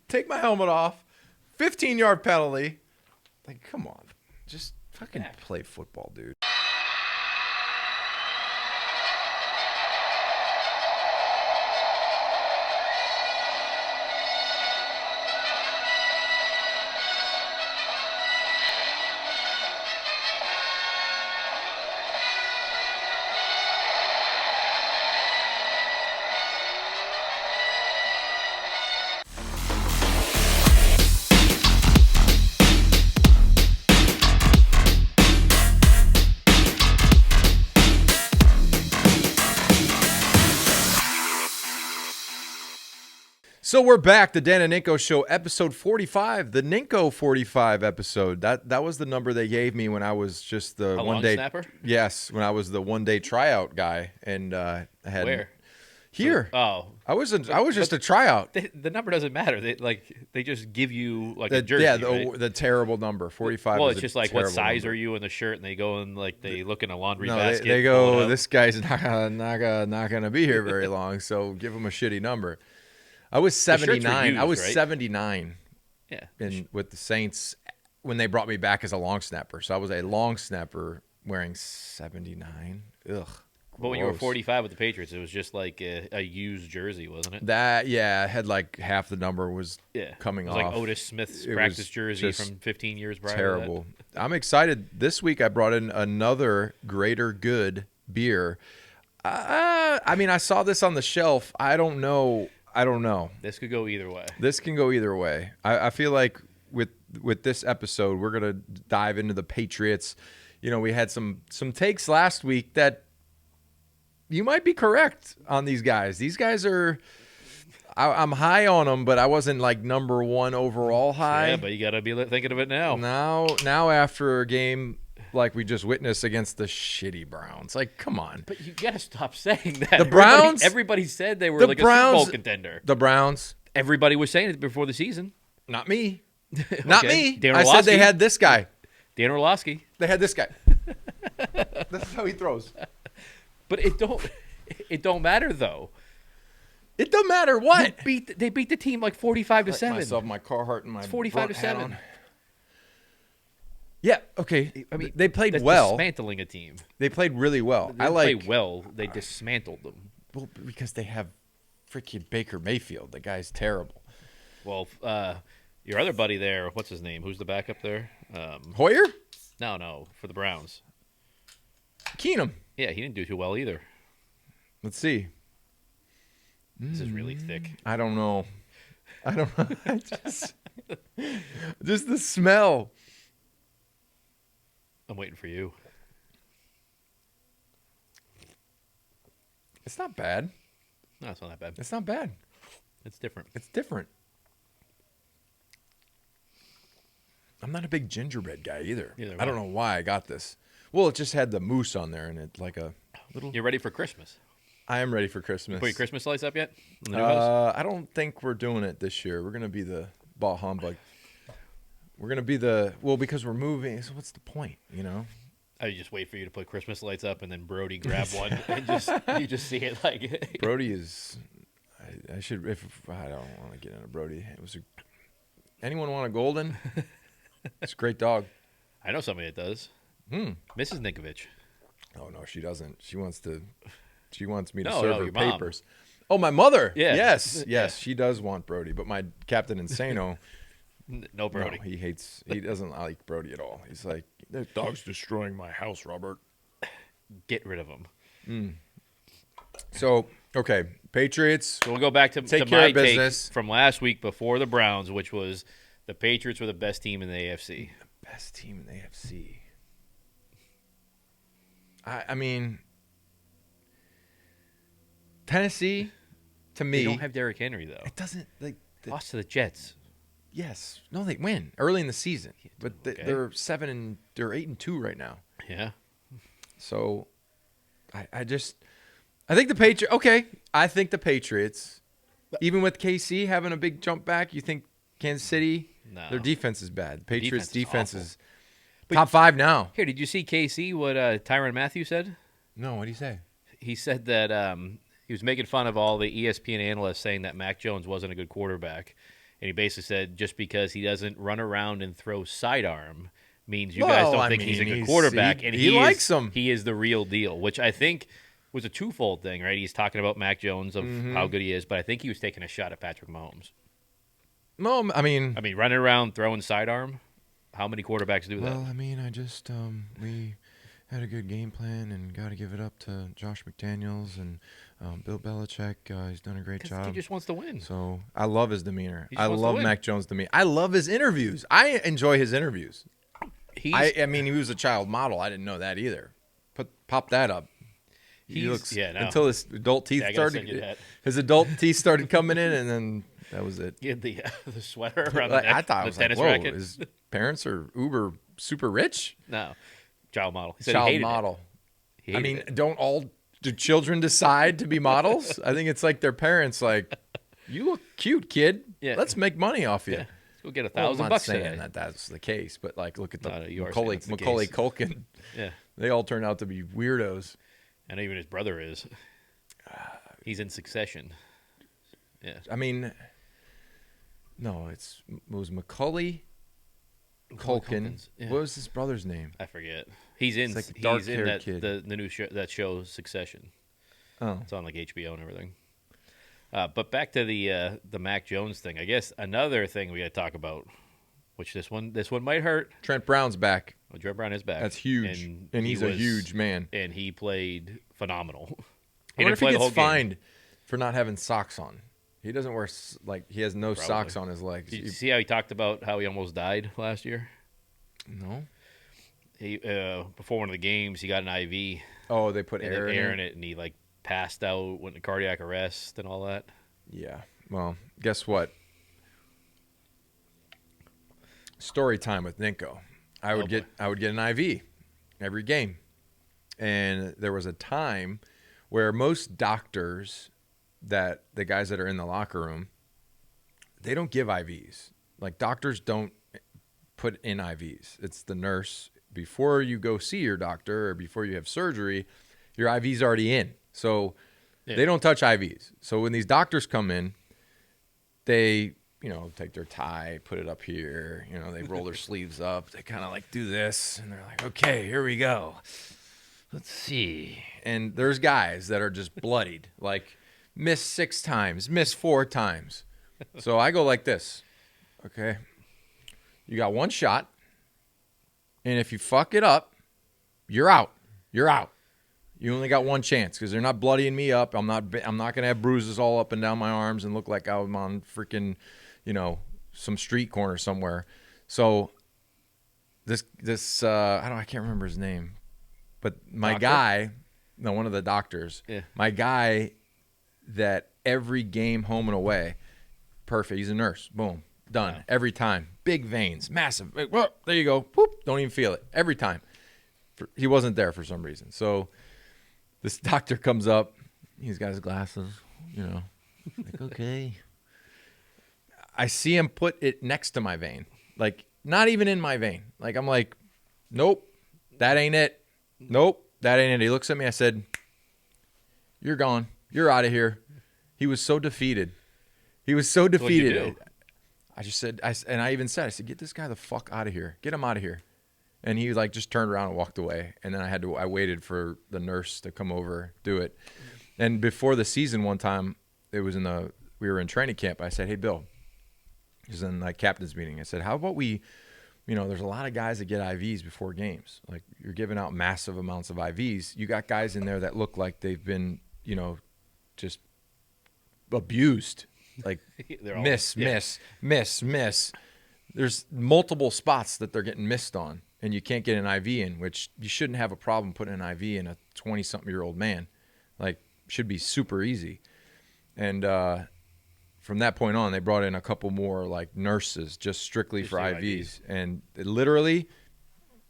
take my helmet off, 15-yard penalty. Like, come on. Just fucking play football, dude. So we're back, the Dan and Ninko Show, episode 45, the Ninko 45 episode. That was the number they gave me when I was just the one-day snapper? Yes, when I was the one-day tryout guy, and I had Where? Here. I was just a tryout. The number doesn't matter. They just give you like a jersey. Yeah, the terrible number 45. Well, it's just like what size number. are you in the shirt, and they go and like they look in a laundry basket. They go, this guy's not gonna be here very long, so give him a shitty number. I was 79. Used, I was right? 79. Yeah. With the Saints when they brought me back as a long snapper. So I was a long snapper wearing 79. Ugh. But when you were 45 with the Patriots, it was just like a used jersey, wasn't it? It had like half the number was coming off. It was like Otis Smith's practice jersey from 15 years prior. Terrible. I'm excited. This week I brought in another Greater Good beer. I mean, I saw this on the shelf. I don't know. This could go either way. This can go either way. I feel like with this episode, we're gonna dive into the Patriots. You know, we had some takes last week that you might be correct on these guys. These guys are. I'm high on them, but I wasn't like number one overall high. Yeah, but you gotta be thinking of it now. Now after a game like we just witnessed against the shitty Browns. Like, come on. But you got to stop saying that. The Browns? Everybody said they were like a Super Bowl contender. The Browns? Everybody was saying it before the season. Not me. Okay. Not me. Dan I said they had this guy. Dan Orlovsky. They had this guy. That's how he throws. But it don't matter, though. It don't matter what. They beat the team like 45-7. Myself, my Carhartt, and my 45-7. Yeah, okay. I mean, they played well. Dismantling a team. They played really well. They played well. They dismantled them. Well, because they have freaking Baker Mayfield. The guy's terrible. Well, your other buddy there, what's his name? Who's the backup there? Hoyer? No, for the Browns. Keenum. Yeah, he didn't do too well either. Let's see. This is really thick. I don't know. Just the smell. I'm waiting for you. It's not bad. No, it's not that bad. It's not bad. It's different. It's different. I'm not a big gingerbread guy either. I don't know why I got this. Well, it just had the moose on there and it like a little. You're ready for Christmas. I am ready for Christmas. Put your Christmas lights up yet? In the new house? I don't think we're doing it this year. We're gonna be the bah humbug. We're going to be because we're moving. So what's the point, you know? I just wait for you to put Christmas lights up and then Brody grab one and you just see it like. Brody is, I should, if I don't want to get into Brody. Anyone want a golden? It's a great dog. I know somebody that does. Mrs. Ninkovich. Oh, no, she doesn't. She wants me to serve her your papers. Mom. Oh, my mother. Yeah. Yes. Yeah. She does want Brody, but my Captain Insano. No Brody. No, he doesn't like Brody at all. He's like, that dog's destroying my house, Robert. Get rid of him. So, okay, Patriots. So we'll go back to my business take from last week before the Browns, which was the Patriots were the best team in the AFC. The best team in the AFC. I mean, Tennessee, to me. They don't have Derrick Henry, though. It doesn't. Lost to the Jets. Yes. No, they win early in the season. But they're 8-2 right now. Yeah. So, I think the Patriots. Okay, I think the Patriots, even with KC having a big jump back, you think Kansas City, their defense is bad. Patriots defense is top 5 now. Here, did you see KC, what Tyrann Mathieu said? No, what did he say? He said that he was making fun of all the ESPN analysts saying that Mac Jones wasn't a good quarterback. And he basically said just because he doesn't run around and throw sidearm means you guys don't think he's a good quarterback. And he likes him. He is the real deal, which I think was a twofold thing, right? He's talking about Mac Jones of how good he is, but I think he was taking a shot at Patrick Mahomes. No, I mean, running around throwing sidearm, how many quarterbacks do that? Well, I mean, I just we had a good game plan and got to give it up to Josh McDaniels and Bill Belichick. He's done a great job. He just wants to win. So I love his demeanor. I wants to love win. Mac Jones' demeanor. I love his interviews. I enjoy his interviews. I mean, he was a child model. I didn't know that either. Pop that up. He looks until his adult teeth started. His adult teeth started coming in, and then that was it. He had the sweater around the neck. I thought it was tennis like, whoa, racket. his parents are uber super rich. No, child model. He said Child he hated model. It. I mean, do children decide to be models? I think it's like their parents, like, you look cute, kid. Yeah. Let's make money off you. Yeah. Let's go get $1,000 I'm not saying today. that that's the case, but like, look at the Macaulay Culkin. Yeah, they all turn out to be weirdos. And even his brother is. He's in Succession. Yeah. I mean, no, it was Macaulay Culkin. Yeah. What was his brother's name? I forget. He's in. Like he's in that kid. the new show, that show Succession. Oh, it's on like HBO and everything. But back to the Mac Jones thing. I guess another thing we got to talk about, which this one might hurt. Trent Brown's back. Well, Trent Brown is back. That's huge, and he's a huge man. And he played phenomenal. I wonder if he gets fined for not having socks on. He doesn't wear, he has no socks on his legs. Did you see how he talked about how he almost died last year? No. He before one of the games, he got an IV. Oh, they put air in it, and he passed out, went into cardiac arrest, and all that. Yeah. Well, guess what? Story time with Ninko. I would get an IV every game, and there was a time where most doctors, that the guys that are in the locker room, they don't give IVs. Like, doctors don't put in IVs. It's the nurse. Before you go see your doctor or before you have surgery, your IV's already in. So they don't touch IVs. So when these doctors come in, they, take their tie, put it up here, they roll their sleeves up. They kind of do this, and they're like, okay, here we go. Let's see. And there's guys that are just bloodied, miss 6 times, miss 4 times. So I go like this. Okay. You got 1 shot. And if you fuck it up, you're out. You're out. You only got 1 chance because they're not bloodying me up. I'm not going to have bruises all up and down my arms and look like I'm on freaking, some street corner somewhere. So this I can't remember his name. But my guy, one of the doctors, my guy that every game home and away, perfect. He's a nurse. Boom. Done. Wow. Every time. Big veins. Massive. Well, there you go. Whoop. Don't even feel it. Every time. He wasn't there for some reason. So this doctor comes up. He's got his glasses, okay. I see him put it next to my vein. Not even in my vein. I'm like, nope, that ain't it. Nope, that ain't it. He looks at me. I said, you're gone. You're out of here. He was so defeated. I just said, I even said, get this guy the fuck out of here. Get him out of here. And he just turned around and walked away. And then I waited for the nurse to come over, do it. And before the season one time, we were in training camp. I said, hey, Bill, he was in captain's meeting. I said, how about we, there's a lot of guys that get IVs before games. You're giving out massive amounts of IVs. You got guys in there that look like they've been, just abused. Miss. There's multiple spots that they're getting missed on, and you can't get an IV in, which you shouldn't have a problem putting an IV in a 20-something-year-old man. Should be super easy. And from that point on, they brought in a couple more nurses just strictly for IVs. And it literally,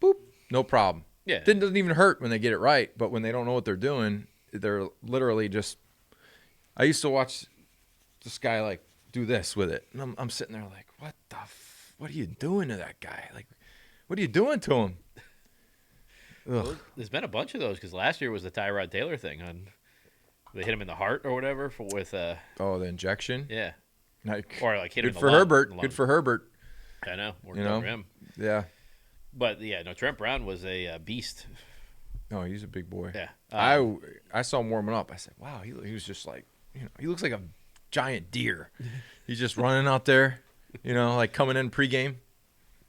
boop, no problem. Yeah. It doesn't even hurt when they get it right, but when they don't know what they're doing, they're literally just. I used to watch this guy do this with it, and I'm sitting there what are you doing to that guy? What are you doing to him? Well, there's been a bunch of those because last year was the Tyrod Taylor thing. They hit him in the heart or whatever the injection. Yeah. or like hit him good in for the lung, Herbert. Good for Herbert. I know. Worked You out know? for him. Yeah. But yeah, no. Trent Brown was a beast. No, he's a big boy. Yeah. I saw him warming up. I said, wow, he was just like, he looks like a giant deer. He's just running out there, like coming in pregame.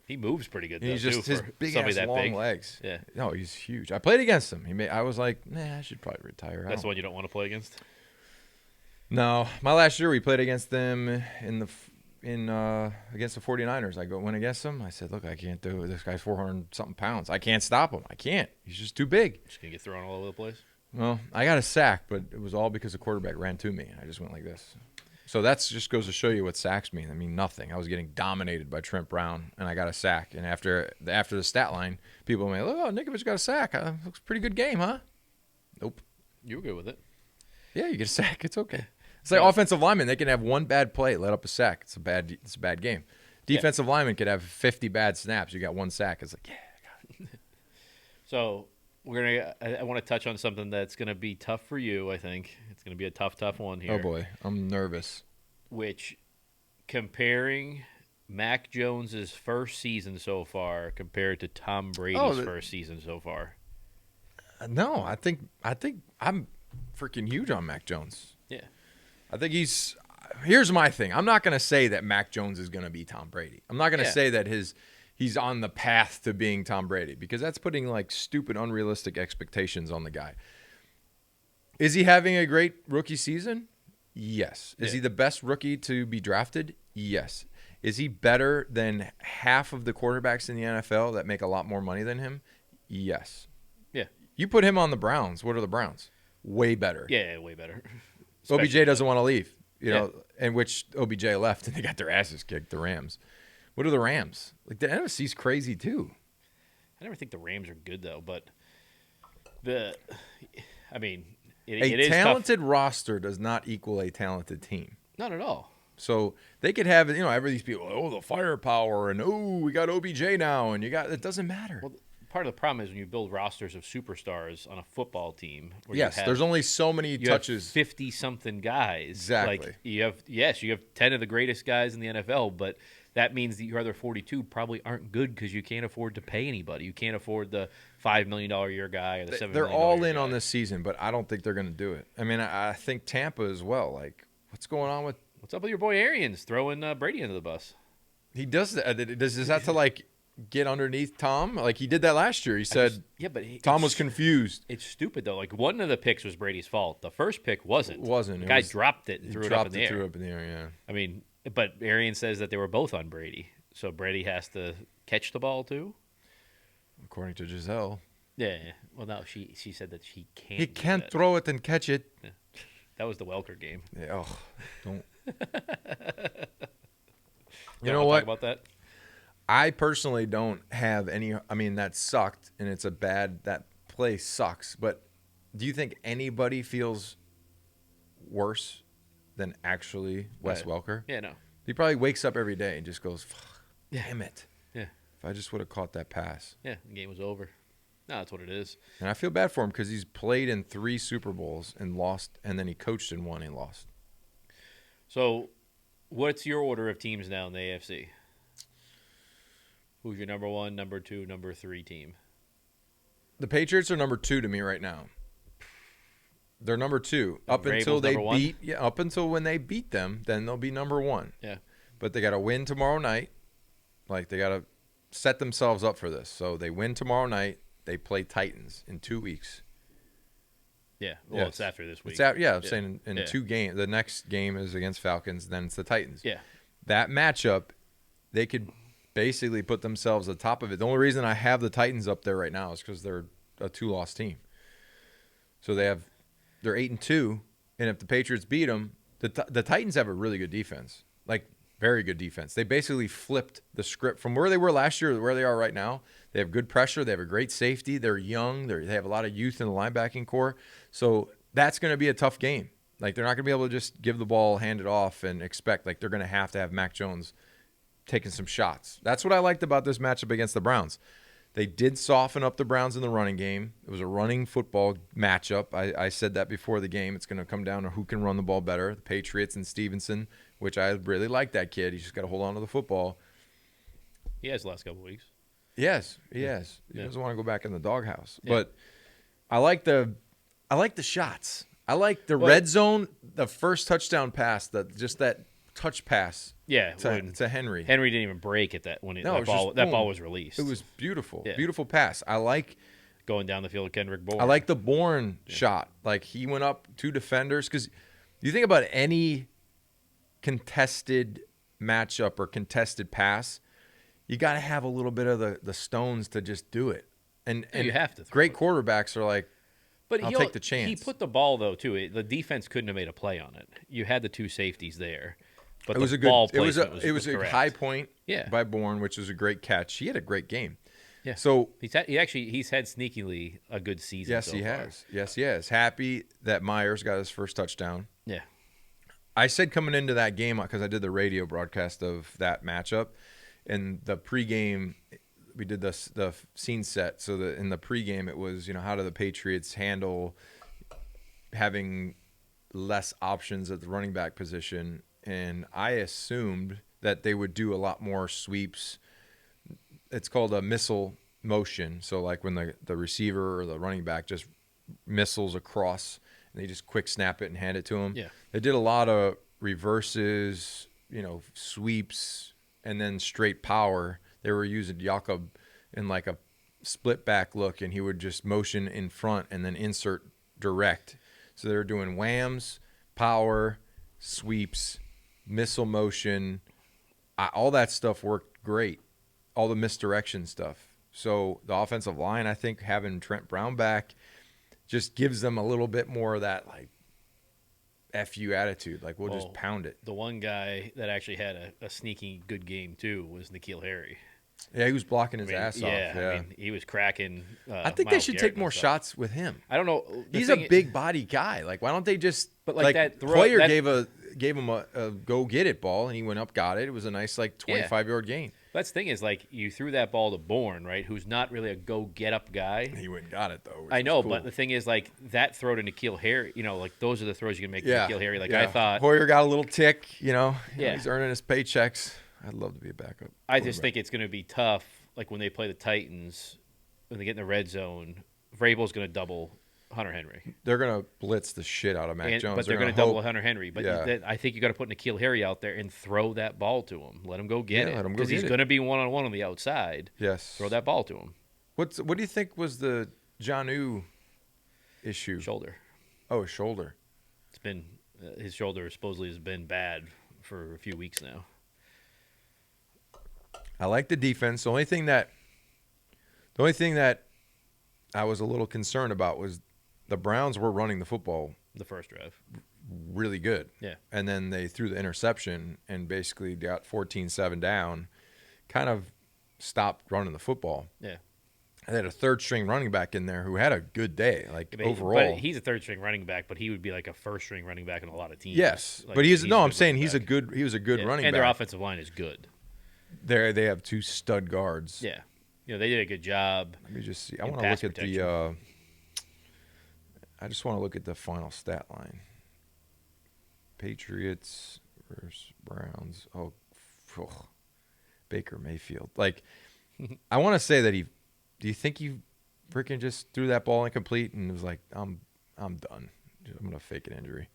He moves pretty good. Though, He's just too, his for big somebody ass that long big. legs. Yeah. No, he's huge. I played against him. I was like, I should probably retire. That's the one you don't want to play against. No, my last year we played against them against the 49ers. I went against them. I said, look, I can't do it. This guy's 400-something pounds. I can't stop him. I can't. He's just too big. Just gonna get thrown all over the place. Well, I got a sack, but it was all because the quarterback ran to me. I just went like this. So that just goes to show you what sacks mean. I mean, nothing. I was getting dominated by Trent Brown, and I got a sack. And after the stat line, people may look, oh, Ninkovich got a sack. Looks a pretty good game, huh? Nope. You were good with it. Yeah, you get a sack. It's okay. It's like offensive linemen. They can have one bad play, let up a sack. It's a bad game. Defensive linemen could have 50 bad snaps. You got one sack. It's like, yeah, I got it. So I want to touch on something that's going to be tough for you. I think it's going to be a tough one here. Oh boy, I'm nervous. Which, comparing Mac Jones's first season so far compared to Tom Brady's first season so far. No, I think I'm freaking huge on Mac Jones. Yeah. I think here's my thing. I'm not going to say that Mac Jones is going to be Tom Brady. I'm not going to say that he's on the path to being Tom Brady because that's putting like stupid, unrealistic expectations on the guy. Is he having a great rookie season? Yes. Is he the best rookie to be drafted? Yes. Is he better than half of the quarterbacks in the NFL that make a lot more money than him? Yes. Yeah. You put him on the Browns. What are the Browns? Way better. Yeah, way better. OBJ doesn't want to leave, and which OBJ left, and they got their asses kicked, the Rams. What are the Rams? Like, the NFC's crazy, too. I never think the Rams are good, though, but it a is talented tough. roster does not equal a talented team. Not at all. So they could have, every these people, the firepower, and we got OBJ now, and it doesn't matter. Well, part of the problem is when you build rosters of superstars on a football team. Yes, there's only so many touches. 50-something guys. Exactly. Like you have 10 of the greatest guys in the NFL, but that means that your other 42 probably aren't good because you can't afford to pay anybody. You can't afford the $5 million a year guy or the $7 million They're all in guy. on this season, but I don't think they're going to do it. I mean, I think Tampa as well. Like, what's going on with? What's up with your boy Arians throwing Brady under the bus? He does that. Does that to like get underneath Tom? Like he did that last year. He said, Tom was confused. It's stupid though. Like one of the picks was Brady's fault. The first pick wasn't. The guy dropped it and threw it up in the air. Threw it up in the air. Yeah. I mean, but Arian says that they were both on Brady, so Brady has to catch the ball too. According to Giselle. Yeah. Well, no, she said that she can't. He can't throw it and catch it. Yeah. That was the Welker game. Yeah. Oh, don't. You know what? Talk about that. I personally don't have any. I mean, that sucked, and that play sucks. But do you think anybody feels worse than actually Wes Welker? Yeah, no. He probably wakes up every day and just goes, damn it. Yeah. If I just would have caught that pass. Yeah, the game was over. No, that's what it is. And I feel bad for him because he's played in 3 Super Bowls and lost, and then he coached in 1 and lost. So, what's your order of teams now in the AFC? Who's your number 1, number 2, number 3 team? The Patriots are number 2 to me right now. They're number 2 up until up until when they beat them, then they'll be number 1. Yeah. But they got to win tomorrow night. Like they got to set themselves up for this. So they win tomorrow night. They play Titans in 2 weeks. Yeah. Well, it's after this week. I'm saying in 2 games. The next game is against Falcons. Then it's the Titans. Yeah. That matchup, they could basically put themselves at the top of it. The only reason I have the Titans up there right now is because they're a 2-loss team. So they're 8-2, and if the Patriots beat them, the Titans have a really good defense, like very good defense. They basically flipped the script from where they were last year to where they are right now. They have good pressure. They have a great safety. They're young. They have a lot of youth in the linebacking core. So that's going to be a tough game. Like they're not going to be able to just give the ball, hand it off, and expect like they're going to have Mac Jones taking some shots. That's what I liked about this matchup against the Browns. They did soften up the Browns in the running game. It was a running football matchup. I said that before the game. It's going to come down to who can run the ball better. The Patriots and Stevenson which I really like that kid. He's just got to hold on to the football. He has the last couple of weeks. Yes, he has. He Yeah. doesn't want to go back in the doghouse. Yeah. But I like the shots. I like the red zone, the first touchdown pass, that touch pass. Yeah, to Henry. Henry didn't even break at that when that ball was released. It was beautiful. Yeah. Beautiful pass. I like going down the field with Kendrick Bourne. I like the Bourne shot. Like he went up 2 defenders because you think about any contested matchup or contested pass, you got to have a little bit of the stones to just do it. And you have to. Great quarterbacks are like, but I'll take the chance. He put the ball though too. The defense couldn't have made a play on it. You had the 2 safeties there, but it was a high point Yeah. by Bourne, which was a great catch. He had a great game. Yeah. So he's had sneakily a good season. Yes, so he far. has. Yes, he has. Happy that Myers got his first touchdown. Yeah. I said coming into that game because I did the radio broadcast of that matchup, and the pregame we did the scene set. So in the pregame it was how do the Patriots handle having less options at the running back position, and I assumed that they would do a lot more sweeps. It's called a missile motion. So like when the receiver or the running back just missiles across and they just quick snap it and hand it to him. Yeah. They did a lot of reverses, sweeps, and then straight power. They were using Jakob in like a split back look, and he would just motion in front and then insert direct. So they were doing whams, power, sweeps, missile motion. All that stuff worked great. All the misdirection stuff. So the offensive line, I think, having Trent Brown back just gives them a little bit more of that like F you attitude. Like we'll just pound it. The one guy that actually had a sneaky good game too was N'Keal Harry. Yeah, he was blocking his ass off. Yeah, I mean, he was cracking. I think Myles they should Garrett take more shots with him. I don't know. He's a big body guy. Like, why don't they just? But like that throw, Hoyer gave him a go get it ball, and he went up, got it. It was a nice 25-yard gain. That's the thing is like you threw that ball to Bourne, right? Who's not really a go get up guy. He went and got it though. I know, cool. but the thing is like that throw to N'Keal Harry. Like those are the throws you can make to N'Keal Harry. Like I thought Hoyer got a little tick. Yeah. He's earning his paychecks. I'd love to be a backup. I just think it's going to be tough. Like when they play the Titans, when they get in the red zone, Vrabel's going to double Hunter Henry. They're going to blitz the shit out of Mac Jones. But they're going to double Hunter Henry. But Yeah. I think you got to put N'Keal Harry out there and throw that ball to him. Let him go get it. let him go because get he's it. going to be one-on-one on the outside. Yes. Throw that ball to him. What do you think was the Jonnu issue? Shoulder. Oh, shoulder. It's been his shoulder supposedly has been bad for a few weeks now. I like the defense. The only thing that I was a little concerned about was the Browns were running the football The first drive. really good. Yeah. And then they threw the interception and basically got 14-7 down, kind of stopped running the football. Yeah. And they had a third-string running back in there who had a good day, overall. But he's a third-string running back, but he would be like a first-string running back in a lot of teams. Yes, Like, but I'm saying running he was a back. good running and back. their offensive line is good. They have 2 stud guards. Yeah. They did a good job. Let me just see. I in want to pass look at protection. I just want to look at the final stat line. Patriots versus Browns. Oh, Baker Mayfield. Like, I want to say that do you think he freaking just threw that ball incomplete and was like, I'm done. I'm going to fake an injury.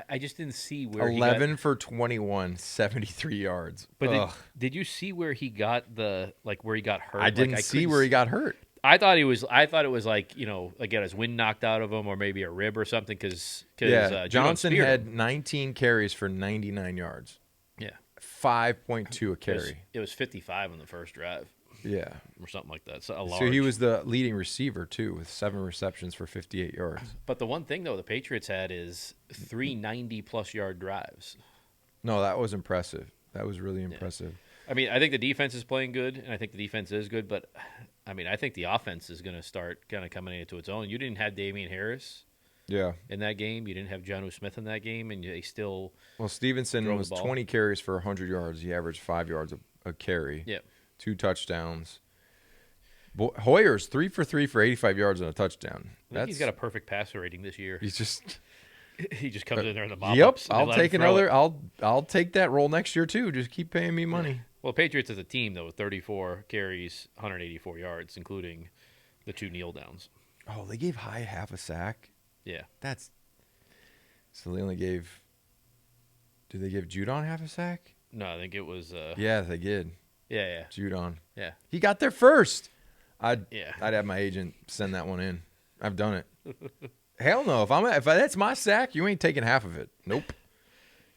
I just didn't see where 11 for 21, 73 yards. But did you see where he got where he got hurt? I didn't see where he got hurt. I thought it was like got his wind knocked out of him or maybe a rib or something because Johnson had 19 carries for 99 yards. Yeah. 5.2 a carry. It was 55 on the first drive. Yeah. Or something like that. So he was the leading receiver, too, with 7 receptions for 58 yards. But the one thing, though, the Patriots had is 3 90-plus yard drives. No, that was impressive. That was really impressive. I mean, I think the defense is playing good, and I think the defense is good. But, I mean, I think the offense is going to start kind of coming into its own. You didn't have Damian Harris in that game. You didn't have Jonnu Smith in that game, and they still Well, Stevenson drove was the ball. 20 carries for 100 yards. He averaged 5 yards a carry. Yeah. 2 touchdowns. Hoyer's 3 for 3 for 85 yards and a touchdown. I think he's got a perfect passer rating this year. He's just He just comes in there in the mop. Yep, I'll take another. I'll take that role next year too. Just keep paying me money. Yeah. Well, Patriots as a team though, 34 carries, 184 yards, including the 2 kneel downs. Oh, they gave High half a sack. Yeah, so they only gave. Did they give Judon half a sack? No, I think it was. Yeah, they did. Yeah. Judon. Yeah. He got there first. I'd Yeah. have my agent send that one in. I've done it. Hell no. If that's my sack, you ain't taking half of it. Nope.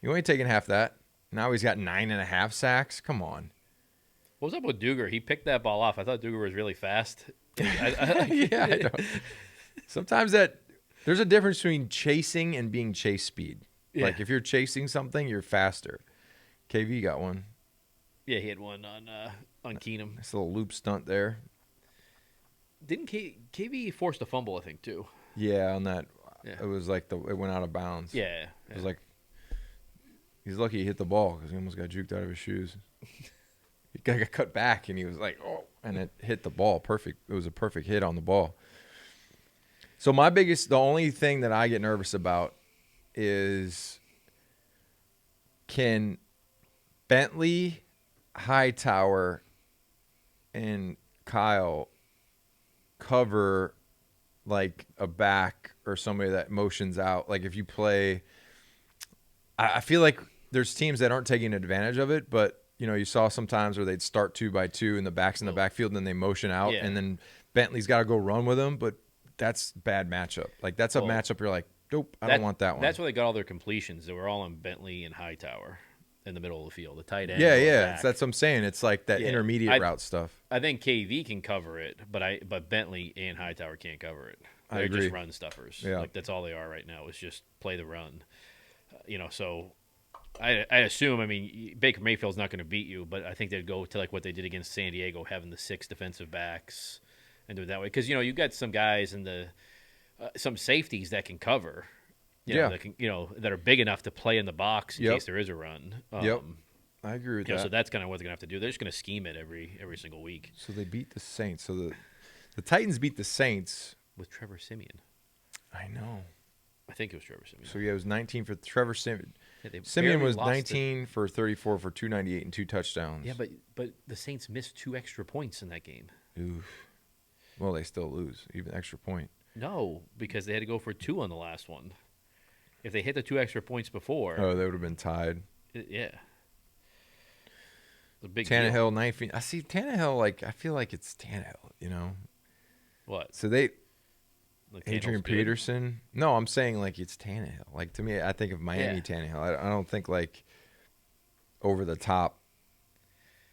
You ain't taking half that. Now he's got 9.5 sacks. Come on. What was up with Duger? He picked that ball off. I thought Duger was really fast. I don't. Sometimes there's a difference between chasing and being chase speed. Yeah. Like if you're chasing something, you're faster. KV got one. Yeah, he had one on Keenum. Nice little loop stunt there. Didn't KV forced a fumble, I think, too? Yeah, on that. Yeah. It was like it went out of bounds. Yeah. It was like he's lucky he hit the ball because he almost got juked out of his shoes. He got cut back and he was like, oh, and it hit the ball. Perfect. It was a perfect hit on the ball. So the only thing that I get nervous about is can Bentley, Hightower, and Kyle cover like a back or somebody that motions out. Like if you play, I feel like there's teams that aren't taking advantage of it, but you saw sometimes where they'd start 2 by 2 and the back's in the backfield and then they motion out and then Bentley's got to go run with them. But that's bad matchup. Like that's a matchup you're like, nope, I don't want that one. That's where they got all their completions. They were all on Bentley and Hightower in the middle of the field, the tight end. Yeah. That's what I'm saying. It's like that intermediate route stuff. I think KV can cover it, but Bentley and Hightower can't cover it. They're just run stuffers. Yeah. Like that's all they are right now is just play the run. So I assume, I mean, Baker Mayfield's not going to beat you, but I think they'd go to like what they did against San Diego, having the 6 defensive backs and do it that way. Because, you got some guys in some safeties that can cover. That can, that are big enough to play in the box in case there is a run. Yep. I agree with that. So that's kind of what they're going to have to do. They're just going to scheme it every single week. So they beat the Saints. So the Titans beat the Saints. With Trevor Siemian. I know. I think it was Trevor Siemian. So it was 19 for Trevor Siemian. Yeah, Siemian was 19 for 34 for 298 and 2 touchdowns. Yeah, but the Saints missed 2 extra points in that game. Oof. Well, they still lose, even extra point. No, because they had to go for 2 on the last one. If they hit the 2 extra points before, they would have been tied. Yeah. The big Tannehill, 19. I see Tannehill, I feel like it's Tannehill, What? So Adrian Peterson. No, I'm saying it's Tannehill. Like to me, I think of Miami Tannehill. I don't think over the top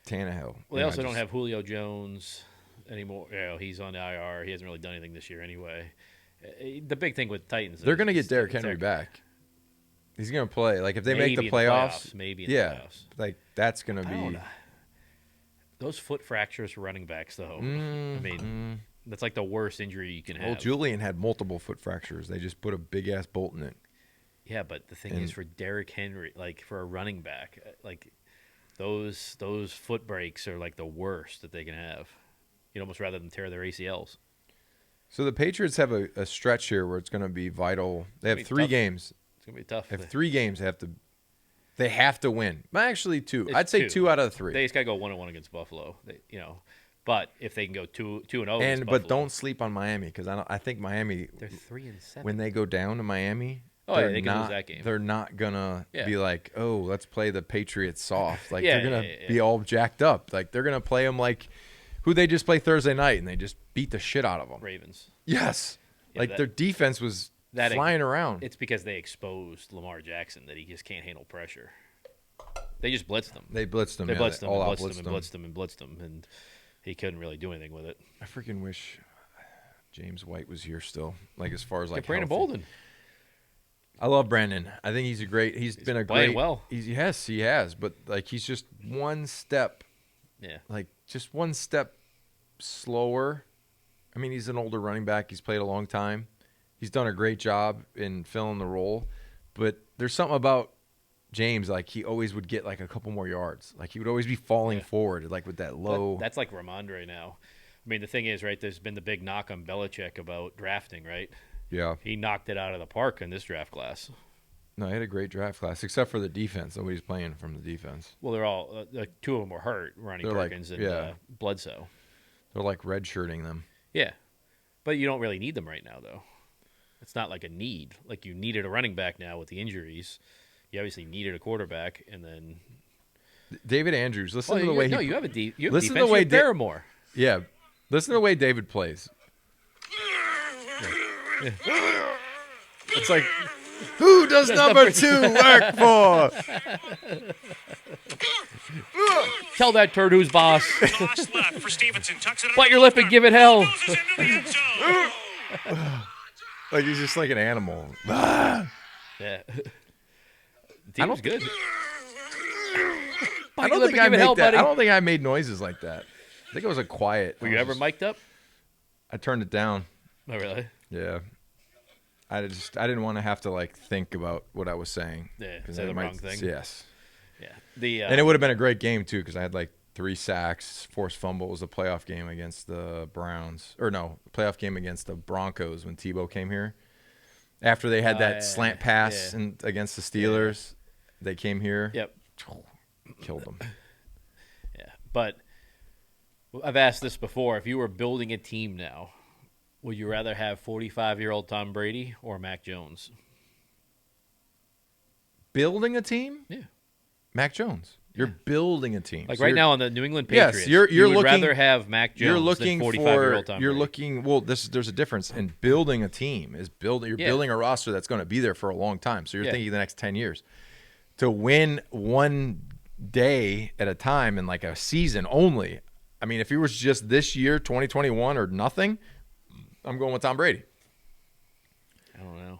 Tannehill. Well, they also don't have Julio Jones anymore. He's on the IR. He hasn't really done anything this year anyway. The big thing with Titans, they're going to get Derrick Henry back. He's going to play. Like if they make the playoffs, maybe in the playoffs. Like that's going to be. Those foot fractures for running backs, though. I mean, that's like the worst injury you can have. Well, Julian had multiple foot fractures. They just put a big ass bolt in it. Yeah, but the thing is, for Derrick Henry, for a running back, those foot breaks are the worst that they can have. You'd almost rather than tear their ACLs. So the Patriots have a stretch here where it's going to be vital. They have 3 games. It's going to be tough. They have 3 games. They have to win. Actually, 2. I'd say 2 out of 3. They just got to go 1-1 against Buffalo. But if they can go 2-0, but don't sleep on Miami because I think Miami. They're 3-7 when they go down to Miami. They can lose that game. They're not gonna be like, oh, let's play the Patriots soft. They're gonna be be all jacked up. They're gonna play them like who they just play Thursday night, and they just beat the shit out of them. Ravens. Yes, their defense was flying around. It's because they exposed Lamar Jackson that he just can't handle pressure. They just blitzed him. They blitzed him. They blitzed him. And blitzed him, and he couldn't really do anything with it. I freaking wish James White was here still. As far as Brandon Bolden. I love Brandon. I think he's been a playing great. Well. Yes, he has. But he's just one step. Yeah. Just one step slower. I mean, he's an older running back. He's played a long time. He's done a great job in filling the role. But there's something about James, he always would get a couple more yards. He would always be falling forward, with that low. That's like Ramondre now. I mean, the thing is, right, there's been the big knock on Belichick about drafting, right? Yeah. He knocked it out of the park in this draft class. No, he had a great draft class, except for the defense. Nobody's playing from the defense. Well, they're all two of them were hurt, Ronnie Perkins and Bledsoe. They're like redshirting them. Yeah, but you don't really need them right now, though. It's not like a need. Like you needed a running back now with the injuries. You obviously needed a quarterback, and then David Andrews. Listen to the way you have a deep. You have listen defense. to the way Barrymore. Yeah, listen to the way David plays. Yeah. It's like, who does number 2 work for? Tell that turd who's boss. Bite your lip and give it hell. Like he's just like an animal. Yeah. Team was good. I don't think I made noises like that. I think it was a quiet. Were you ever mic'd up? I turned it down. Oh, really? Yeah. I didn't want to have to like think about what I was saying. Yeah, say the wrong thing. Yes. Yeah. And it would have been a great game too because I had like 3 sacks, forced fumble. It was a playoff game against the Browns, or no, playoff game against the Broncos when Tebow came here. After they had that slant pass against the Steelers, they came here. Yep. Killed them. Yeah, but I've asked this before. If you were building a team now, would you rather have 45-year-old Tom Brady or Mac Jones? Building a team? Yeah. Mac Jones. You're building a team. Like so right now on the New England Patriots, yes, you would rather have Mac Jones than 45-year-old Tom Brady. There's a difference in building a team. You're building a roster that's going to be there for a long time. So you're thinking the next 10 years. To win one day at a time in like a season only. I mean, if it was just this year, 2021 or nothing, I'm going with Tom Brady. I don't know.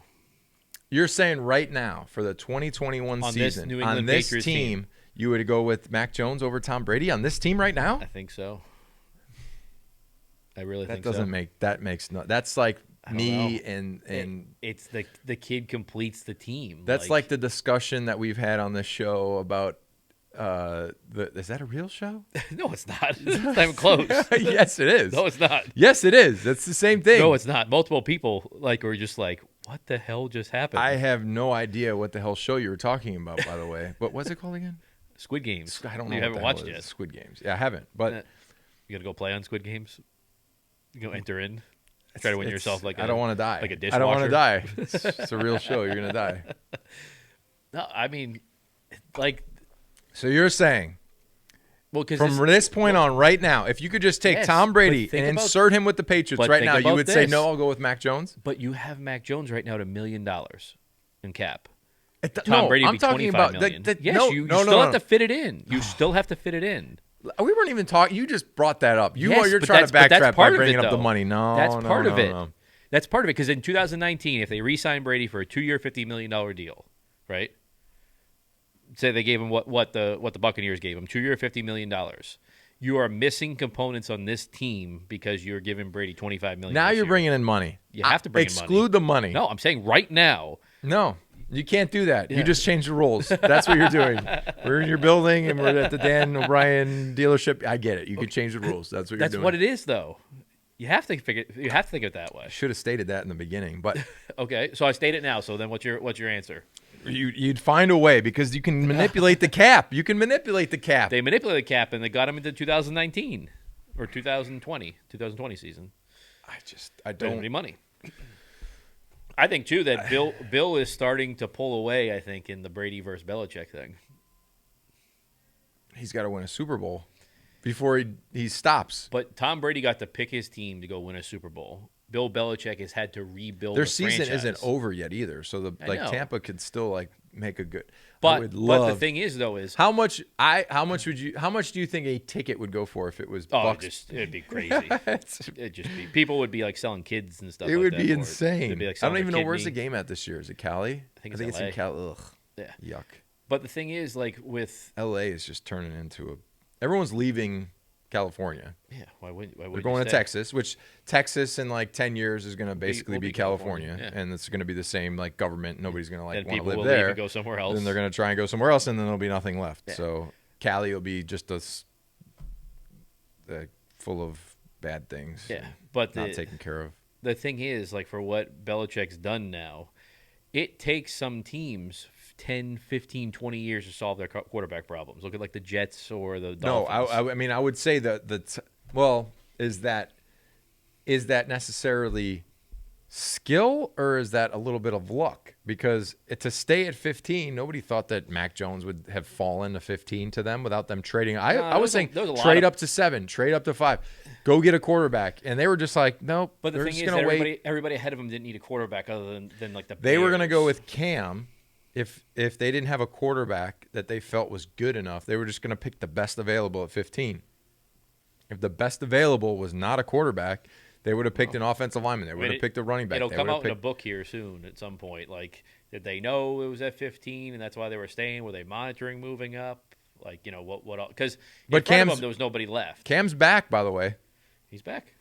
You're saying right now for the 2021 season on this team, you would go with Mac Jones over Tom Brady on this team right now? I think so. I really think so. That's like me and it's the kid completes the team. That's like the discussion that we've had on this show about is that a real show? No, it's not. It's not even close. Yes, it is. No, it's not. Yes, it is. That's the same thing. No, it's not. Multiple people were just like, what the hell just happened? I have no idea what the hell show you were talking about, by the way. But what's it called again? Squid Games. I don't know. You haven't watched it yet. Squid Games. Yeah, I haven't. But you got to go play on Squid Games. You go enter in. Try to win yourself I don't want to die. Like a dishwasher. I don't want to die. It's a real show. You're gonna die. No, I mean, like. So you're saying. Well, from this point on, right now, if you could just take Tom Brady and insert him with the Patriots right now, you would say no. I'll go with Mac Jones. But you have Mac Jones right now at $1 million in cap. Tom Brady would be $25 million. Yes, you still have to fit it in. You still have to fit it in. We weren't even talking. You just brought that up. You're trying to backtrack by bringing up the money. No, that's part of it. That's part of it because in 2019, if they re-signed Brady for a 2-year, $50 million deal, right? Say they gave him what the Buccaneers gave him, 2-year, $50 million. You are missing components on this team because you're giving Brady $25 million. Now you're bringing in money. You have to bring in money. Exclude the money. No, I'm saying right now. No. You can't do that. Yeah. You just changed the rules. That's what you're doing. We're in your building, and we're at the Dan O'Brien dealership. I get it. You can change the rules. That's what you're doing. That's what it is, though. You have to think of it that way. I should have stated that in the beginning, but okay. So I state it now. So then, what's your answer? You'd find a way because you can manipulate the cap. You can manipulate the cap. They manipulated the cap, and they got him into 2019 or 2020 season. I don't have any money. I think, too, that Bill is starting to pull away, I think, in the Brady versus Belichick thing. He's got to win a Super Bowl before he stops. But Tom Brady got to pick his team to go win a Super Bowl. Bill Belichick has had to rebuild their season franchise. Isn't over yet either. So Tampa could still make a good. But the thing is though is how much do you think a ticket would go for if it was Bucks? It'd be crazy. It'd just be people would be selling kids and stuff. It would be I insane. don't even know where's the game at this year. Is it Cali? I think it's in Cali. Ugh. Yeah. Yuck. But the thing is, with LA is just turning into everyone's leaving California. Yeah, why would they're going to Texas, which Texas in 10 years is going to basically be California, and it's going to be the same government. Nobody's going to want to live there. Leave and go somewhere else. Then they're going to try and go somewhere else, and then there'll be nothing left. Yeah. So Cali will be just full of bad things. Yeah, but not taken care of. the thing is, like, for what Belichick's done now, it takes some teams 10, 15, 20 years to solve their quarterback problems. Look at, like, the Jets or the Dolphins. No, I mean, I would say that is that necessarily skill or is that a little bit of luck? Because to stay at 15, nobody thought that Mac Jones would have fallen to 15 to them without them trading. I was saying trade up to 7, trade up to 5, go get a quarterback, and they were just like, nope. But the thing is, everybody ahead of them didn't need a quarterback other than like the Bears. They were going to go with Cam. If they didn't have a quarterback that they felt was good enough, they were just going to pick the best available at 15. If the best available was not a quarterback, they would have picked an offensive lineman. They would have picked a running back. It'll come out in a book here soon at some point. Like, did they know it was at 15 and that's why they were staying? Were they monitoring moving up? Like, you know, what? Because in front of them, there was nobody left. Cam's back, by the way. He's back.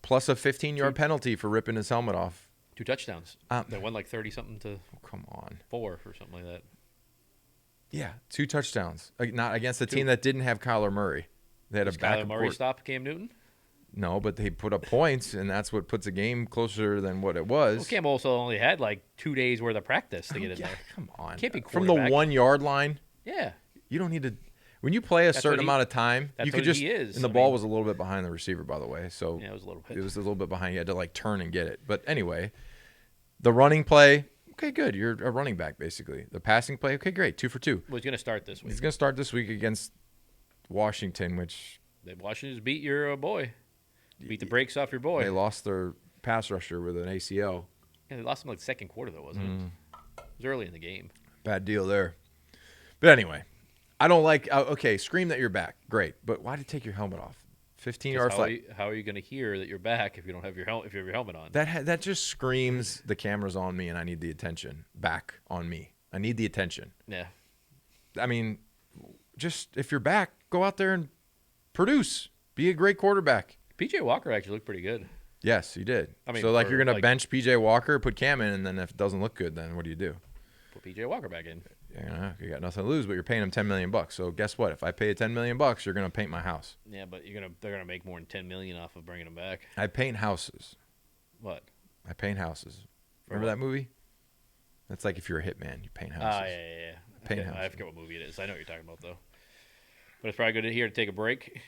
Plus a 15-yard penalty for ripping his helmet off. 2 touchdowns. They won like 30-something to come on 4 or something like that. Yeah, 2 touchdowns. Not against a team that didn't have Kyler Murray. They had a backup. Kyler Murray stopped Cam Newton? No, but they put up points, and that's what puts a game closer than what it was. Well, Cam also only had like 2 days worth of practice to get in there. Come on. Can't be from the 1-yard line. Yeah. You don't need to. When you play a certain amount of time, you could just. He is. And the ball was a little bit behind the receiver, by the way. So yeah, it was a little bit. It was a little bit behind. You had to like turn and get it. But anyway, the running play. Okay, good. You're a running back basically. The passing play. Okay, great. 2 for 2. Well, he's going to start this week. He's going to start this week against Washington, which. Washington just beat your boy. Beat the brakes off your boy. They lost their pass rusher with an ACL. Yeah, they lost him like the second quarter, though, wasn't it? It was early in the game. Bad deal there. But anyway, I don't like. Okay, scream that you're back. Great, but why did you take your helmet off? 15-yard flight. How are you going to hear that you're back if you don't have your if you have your helmet on? That just screams the camera's on me and I need the attention. Back on me. I need the attention. Yeah. I mean, just if you're back, go out there and produce. Be a great quarterback. P.J. Walker actually looked pretty good. Yes, he did. I mean, so, like, you're going to bench P.J. Walker, put Cam in, and then if it doesn't look good, then what do you do? Put P.J. Walker back in. You got nothing to lose, but you're paying him $10 million. So guess what? If I pay you $10 million, you're going to paint my house. Yeah, but they're going to make more than $10 million off of bringing him back. I paint houses. What? I paint houses. Remember that movie? That's like if you're a hitman, you paint houses. Oh, yeah. Paint houses. I forget what movie it is. I know what you're talking about, though. But it's probably good to here to take a break.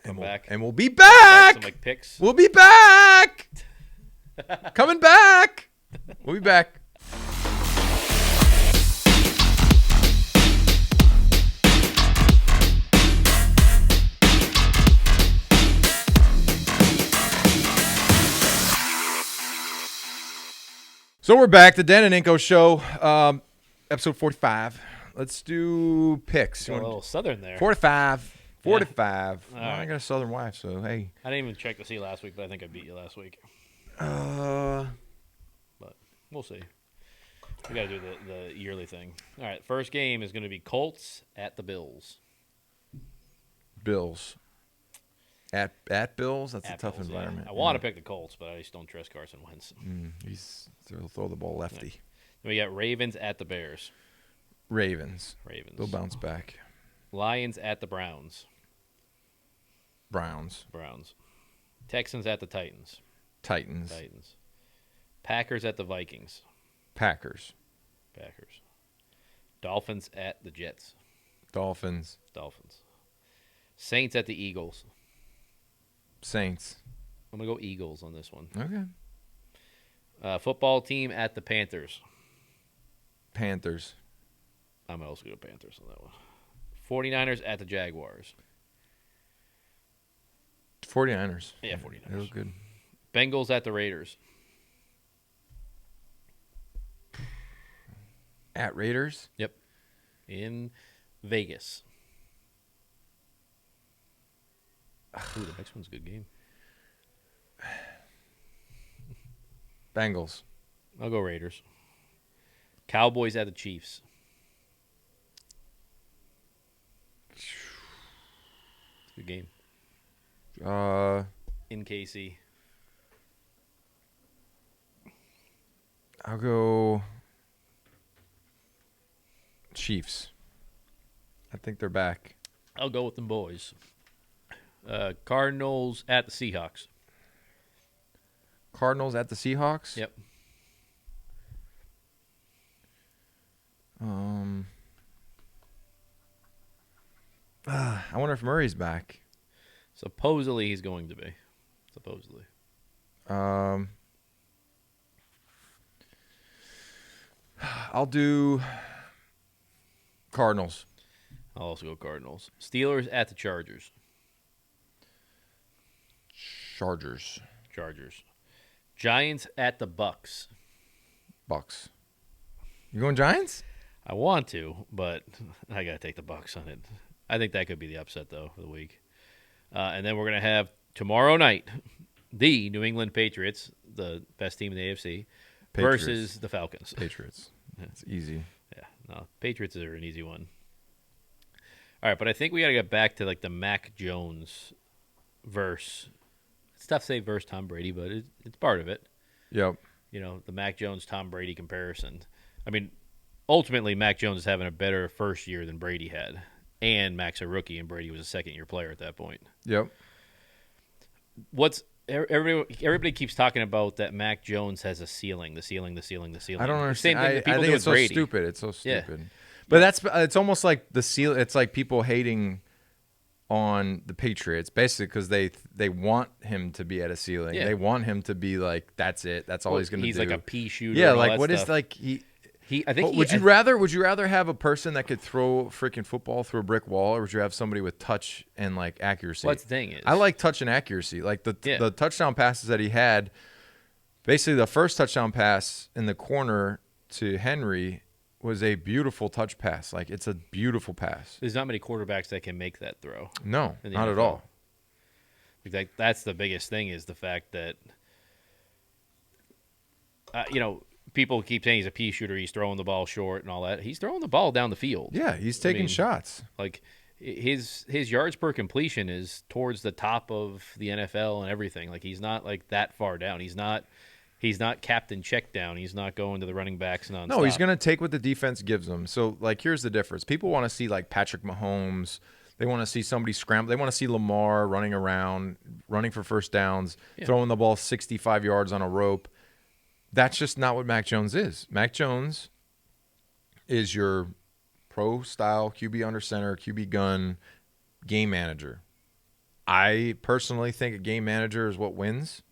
Come back. And we'll be back. Some like picks. We'll be back. Coming back. We'll be back. So we're back, the Dan and Ninko Show, episode 45. Let's do picks. A little southern there. 45. 45. Yeah. Well, I got a southern wife, so hey. I didn't even check to see last week, but I think I beat you last week. But we'll see. We got to do the yearly thing. All right, first game is going to be Colts at the Bills. Bills. At Bills? That's a tough environment. Yeah. I want to pick the Colts, but I just don't trust Carson Wentz. He'll throw the ball lefty. Yeah. Then we got Ravens at the Bears. Ravens. They'll bounce back. Lions at the Browns. Browns. Texans at the Titans. Titans. Packers at the Vikings. Packers. Dolphins at the Jets. Dolphins. Saints at the Eagles. Saints. I'm going to go Eagles on this one. Okay. Football team at the Panthers. Panthers. I'm also going to go Panthers on that one. 49ers at the Jaguars. 49ers. Yeah, 49ers. They look good. Bengals at the Raiders. At Raiders? Yep. In Vegas. Ooh, the next one's a good game. Bengals. I'll go Raiders. Cowboys at the Chiefs. It's a good game. In KC. I'll go Chiefs. I think they're back. I'll go with them boys. Cardinals at the Seahawks. Cardinals at the Seahawks? Yep. I wonder if Murray's back. Supposedly he's going to be. Supposedly. I'll do Cardinals. I'll also go Cardinals. Steelers at the Chargers. Chargers. Giants at the Bucks. Bucks. You going Giants? I want to, but I got to take the Bucks on it. I think that could be the upset, though, for the week. And then we're going to have tomorrow night the New England Patriots, the best team in the AFC, versus the Falcons. Patriots. It's easy. Yeah, no, Patriots are an easy one. All right, but I think we got to get back to like the Mac Jones verse. It's tough to say verse Tom Brady, but it's part of it. Yep. You know, the Mac Jones-Tom Brady comparison. I mean, ultimately, Mac Jones is having a better first year than Brady had. And Mac's a rookie, and Brady was a second-year player at that point. Yep. Everybody keeps talking about that Mac Jones has a ceiling, the ceiling. I don't understand. Same thing that people I think do it's with Brady. so stupid. It's so stupid. Yeah. But it's almost like the ceiling. It's like people hating on the Patriots, basically, because they want him to be at a ceiling. Yeah. They want him to be like, that's it. That's all he's going to do. He's like a pea shooter. Yeah, and all like that what stuff. is like he. Would you rather have a person that could throw a freaking football through a brick wall, or would you have somebody with touch and like accuracy? Well, that's the thing is, I like touch and accuracy. Like the touchdown passes that he had. Basically, the first touchdown pass in the corner to Henry was a beautiful touch pass. Like, it's a beautiful pass. There's not many quarterbacks that can make that throw. No, not NFL. at all. Like, that's the biggest thing is the fact that, people keep saying he's a pea shooter. He's throwing the ball short and all that. He's throwing the ball down the field. Yeah, he's taking shots. Like, his yards per completion is towards the top of the NFL and everything. Like, he's not, like, that far down. He's not captain check down. He's not going to the running backs nonstop. No, he's going to take what the defense gives him. So, like, here's the difference. People want to see, like, Patrick Mahomes. They want to see somebody scramble. They want to see Lamar running around, running for first downs, throwing the ball 65 yards on a rope. That's just not what Mac Jones is. Mac Jones is your pro-style QB under center, QB gun, game manager. I personally think a game manager is what wins.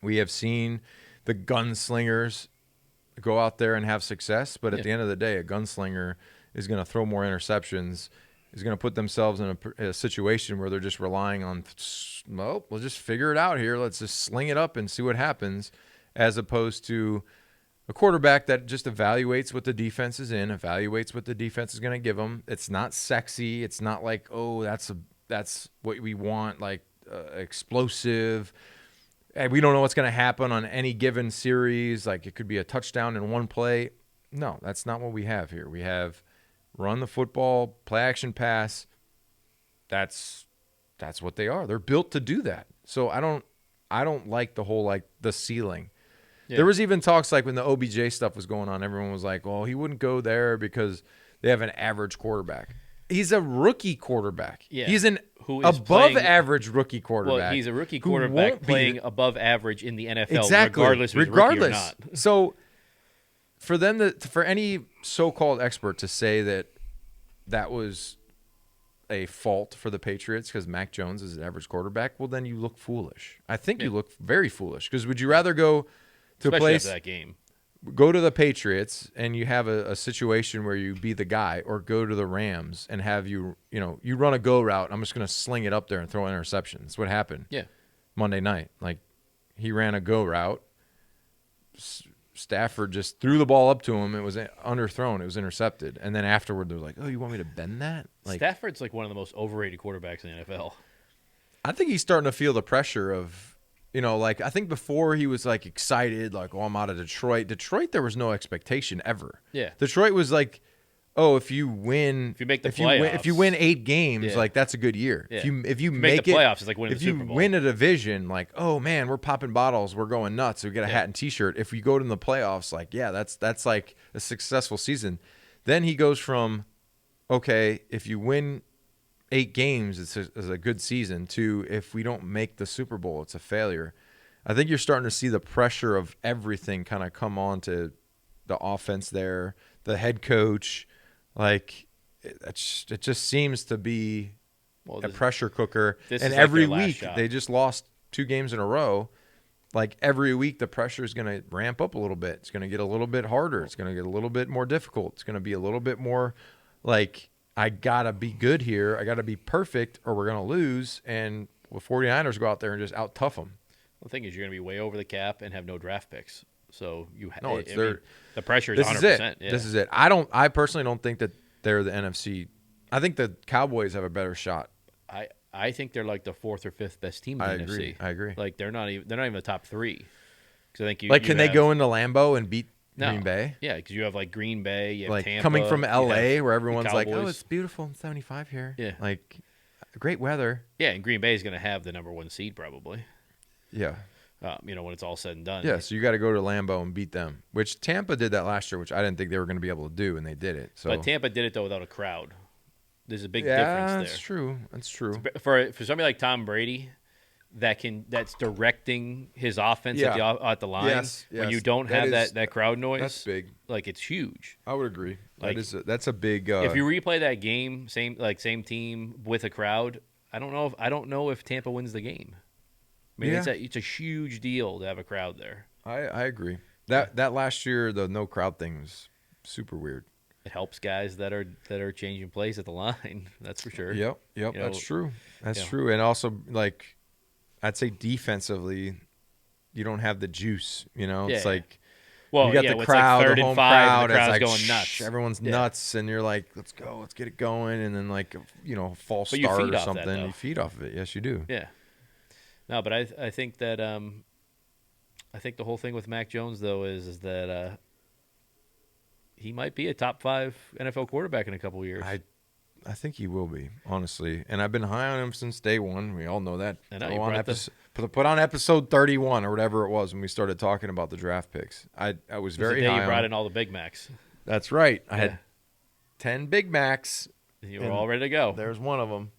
We have seen the gunslingers go out there and have success, but at the end of the day, a gunslinger is going to throw more interceptions, is going to put themselves in a situation where they're just relying on, well, we'll just figure it out here. Let's just sling it up and see what happens, as opposed to a quarterback that just evaluates what the defense is in, evaluates what the defense is going to give them. It's not sexy. It's not like, oh, that's what we want, like explosive. And we don't know what's going to happen on any given series. Like, it could be a touchdown in one play. No, that's not what we have here. We have run the football, play action pass. That's what they are. They're built to do that. So I don't like the whole, like, the ceiling. Yeah. There was even talks, like, when the OBJ stuff was going on, everyone was like, well, he wouldn't go there because they have an average quarterback. He's a rookie quarterback. Yeah. He's an above-average rookie quarterback. Well, he's a rookie quarterback playing above average in the NFL, regardless if he's rookie or not. So for any so-called expert to say that was a fault for the Patriots because Mac Jones is an average quarterback, well, then you look foolish. I think you look very foolish, because would you rather go to especially a place, after that game, go to the Patriots and you have a situation where you be the guy, or go to the Rams and have you run a go route, I'm just going to sling it up there and throw an interception. That's what happened Monday night. Like, he ran a go route. Stafford just threw the ball up to him. It was underthrown. It was intercepted. And then afterward, they're like, oh, you want me to bend that? Like, Stafford's like one of the most overrated quarterbacks in the NFL. I think he's starting to feel the pressure of, like, I think before he was, like, excited, like, oh, I'm out of Detroit. Detroit, there was no expectation ever. Yeah. Detroit was like, oh, if you win, if you make the playoffs, if you win 8 games, like, that's a good year. Yeah. If you make the playoffs, it's like winning the Super Bowl. If you win a division, like, oh man, we're popping bottles, we're going nuts. We get a hat and T-shirt. If we go to the playoffs, like, yeah, that's like a successful season. Then he goes from, okay, if you win 8 games, it's a good season, to if we don't make the Super Bowl, it's a failure. I think you're starting to see the pressure of everything kind of come on to the offense there, the head coach. Like, it just seems to be a pressure cooker. And every week, they just lost 2 games in a row. Like, every week, the pressure is going to ramp up a little bit. It's going to get a little bit harder. It's going to get a little bit more difficult. It's going to be a little bit more like, I got to be good here. I got to be perfect or we're going to lose. And the 49ers go out there and just out-tough them. The thing is, you're going to be way over the cap and have no draft picks. So the pressure is 100%. This is it. I personally don't think that they're the NFC. I think the Cowboys have a better shot. I think they're like the 4th or 5th best team in the NFC. I agree. Like they're not even the top 3. Because I think can they go into Lambeau and beat Green Bay? Yeah, because you have like Green Bay, you have like Tampa, coming from LA where everyone's like, oh, it's beautiful, it's 75 here. Yeah, like great weather. Yeah, and Green Bay is going to have the number 1 seed probably. Yeah. When it's all said and done. Yeah, so you got to go to Lambeau and beat them, which Tampa did that last year, which I didn't think they were going to be able to do, and they did it. So, but Tampa did it though without a crowd. There's a big difference there. That's true. That's true. For somebody like Tom Brady, that's directing his offense at the line. Yes, when you don't have that crowd noise, that's big. Like it's huge. I would agree. Like, that's a big. If you replay that game, same team with a crowd, I don't know if Tampa wins the game. I mean, it's a huge deal to have a crowd there. I agree. That last year, the no crowd thing was super weird. It helps guys that are changing plays at the line. That's for sure. Yep. That's true. That's true. And also, like, I'd say defensively, you don't have the juice. It's like, you got the crowd, the home crowd. The crowd's like, going nuts. Everyone's nuts, and you're like, let's go, let's get it going. And then, like, a false start or something. You feed off of it. Yes, you do. Yeah. No, but I think that I think the whole thing with Mac Jones though is that he might be a top 5 NFL quarterback in a couple of years. I think he will be, honestly. And I've been high on him since day one. We all know that. Put on episode 31 or whatever it was when we started talking about the draft picks. I was very high on him. You brought in all the Big Macs. That's right. I had 10 Big Macs. You were all ready to go. There's one of them.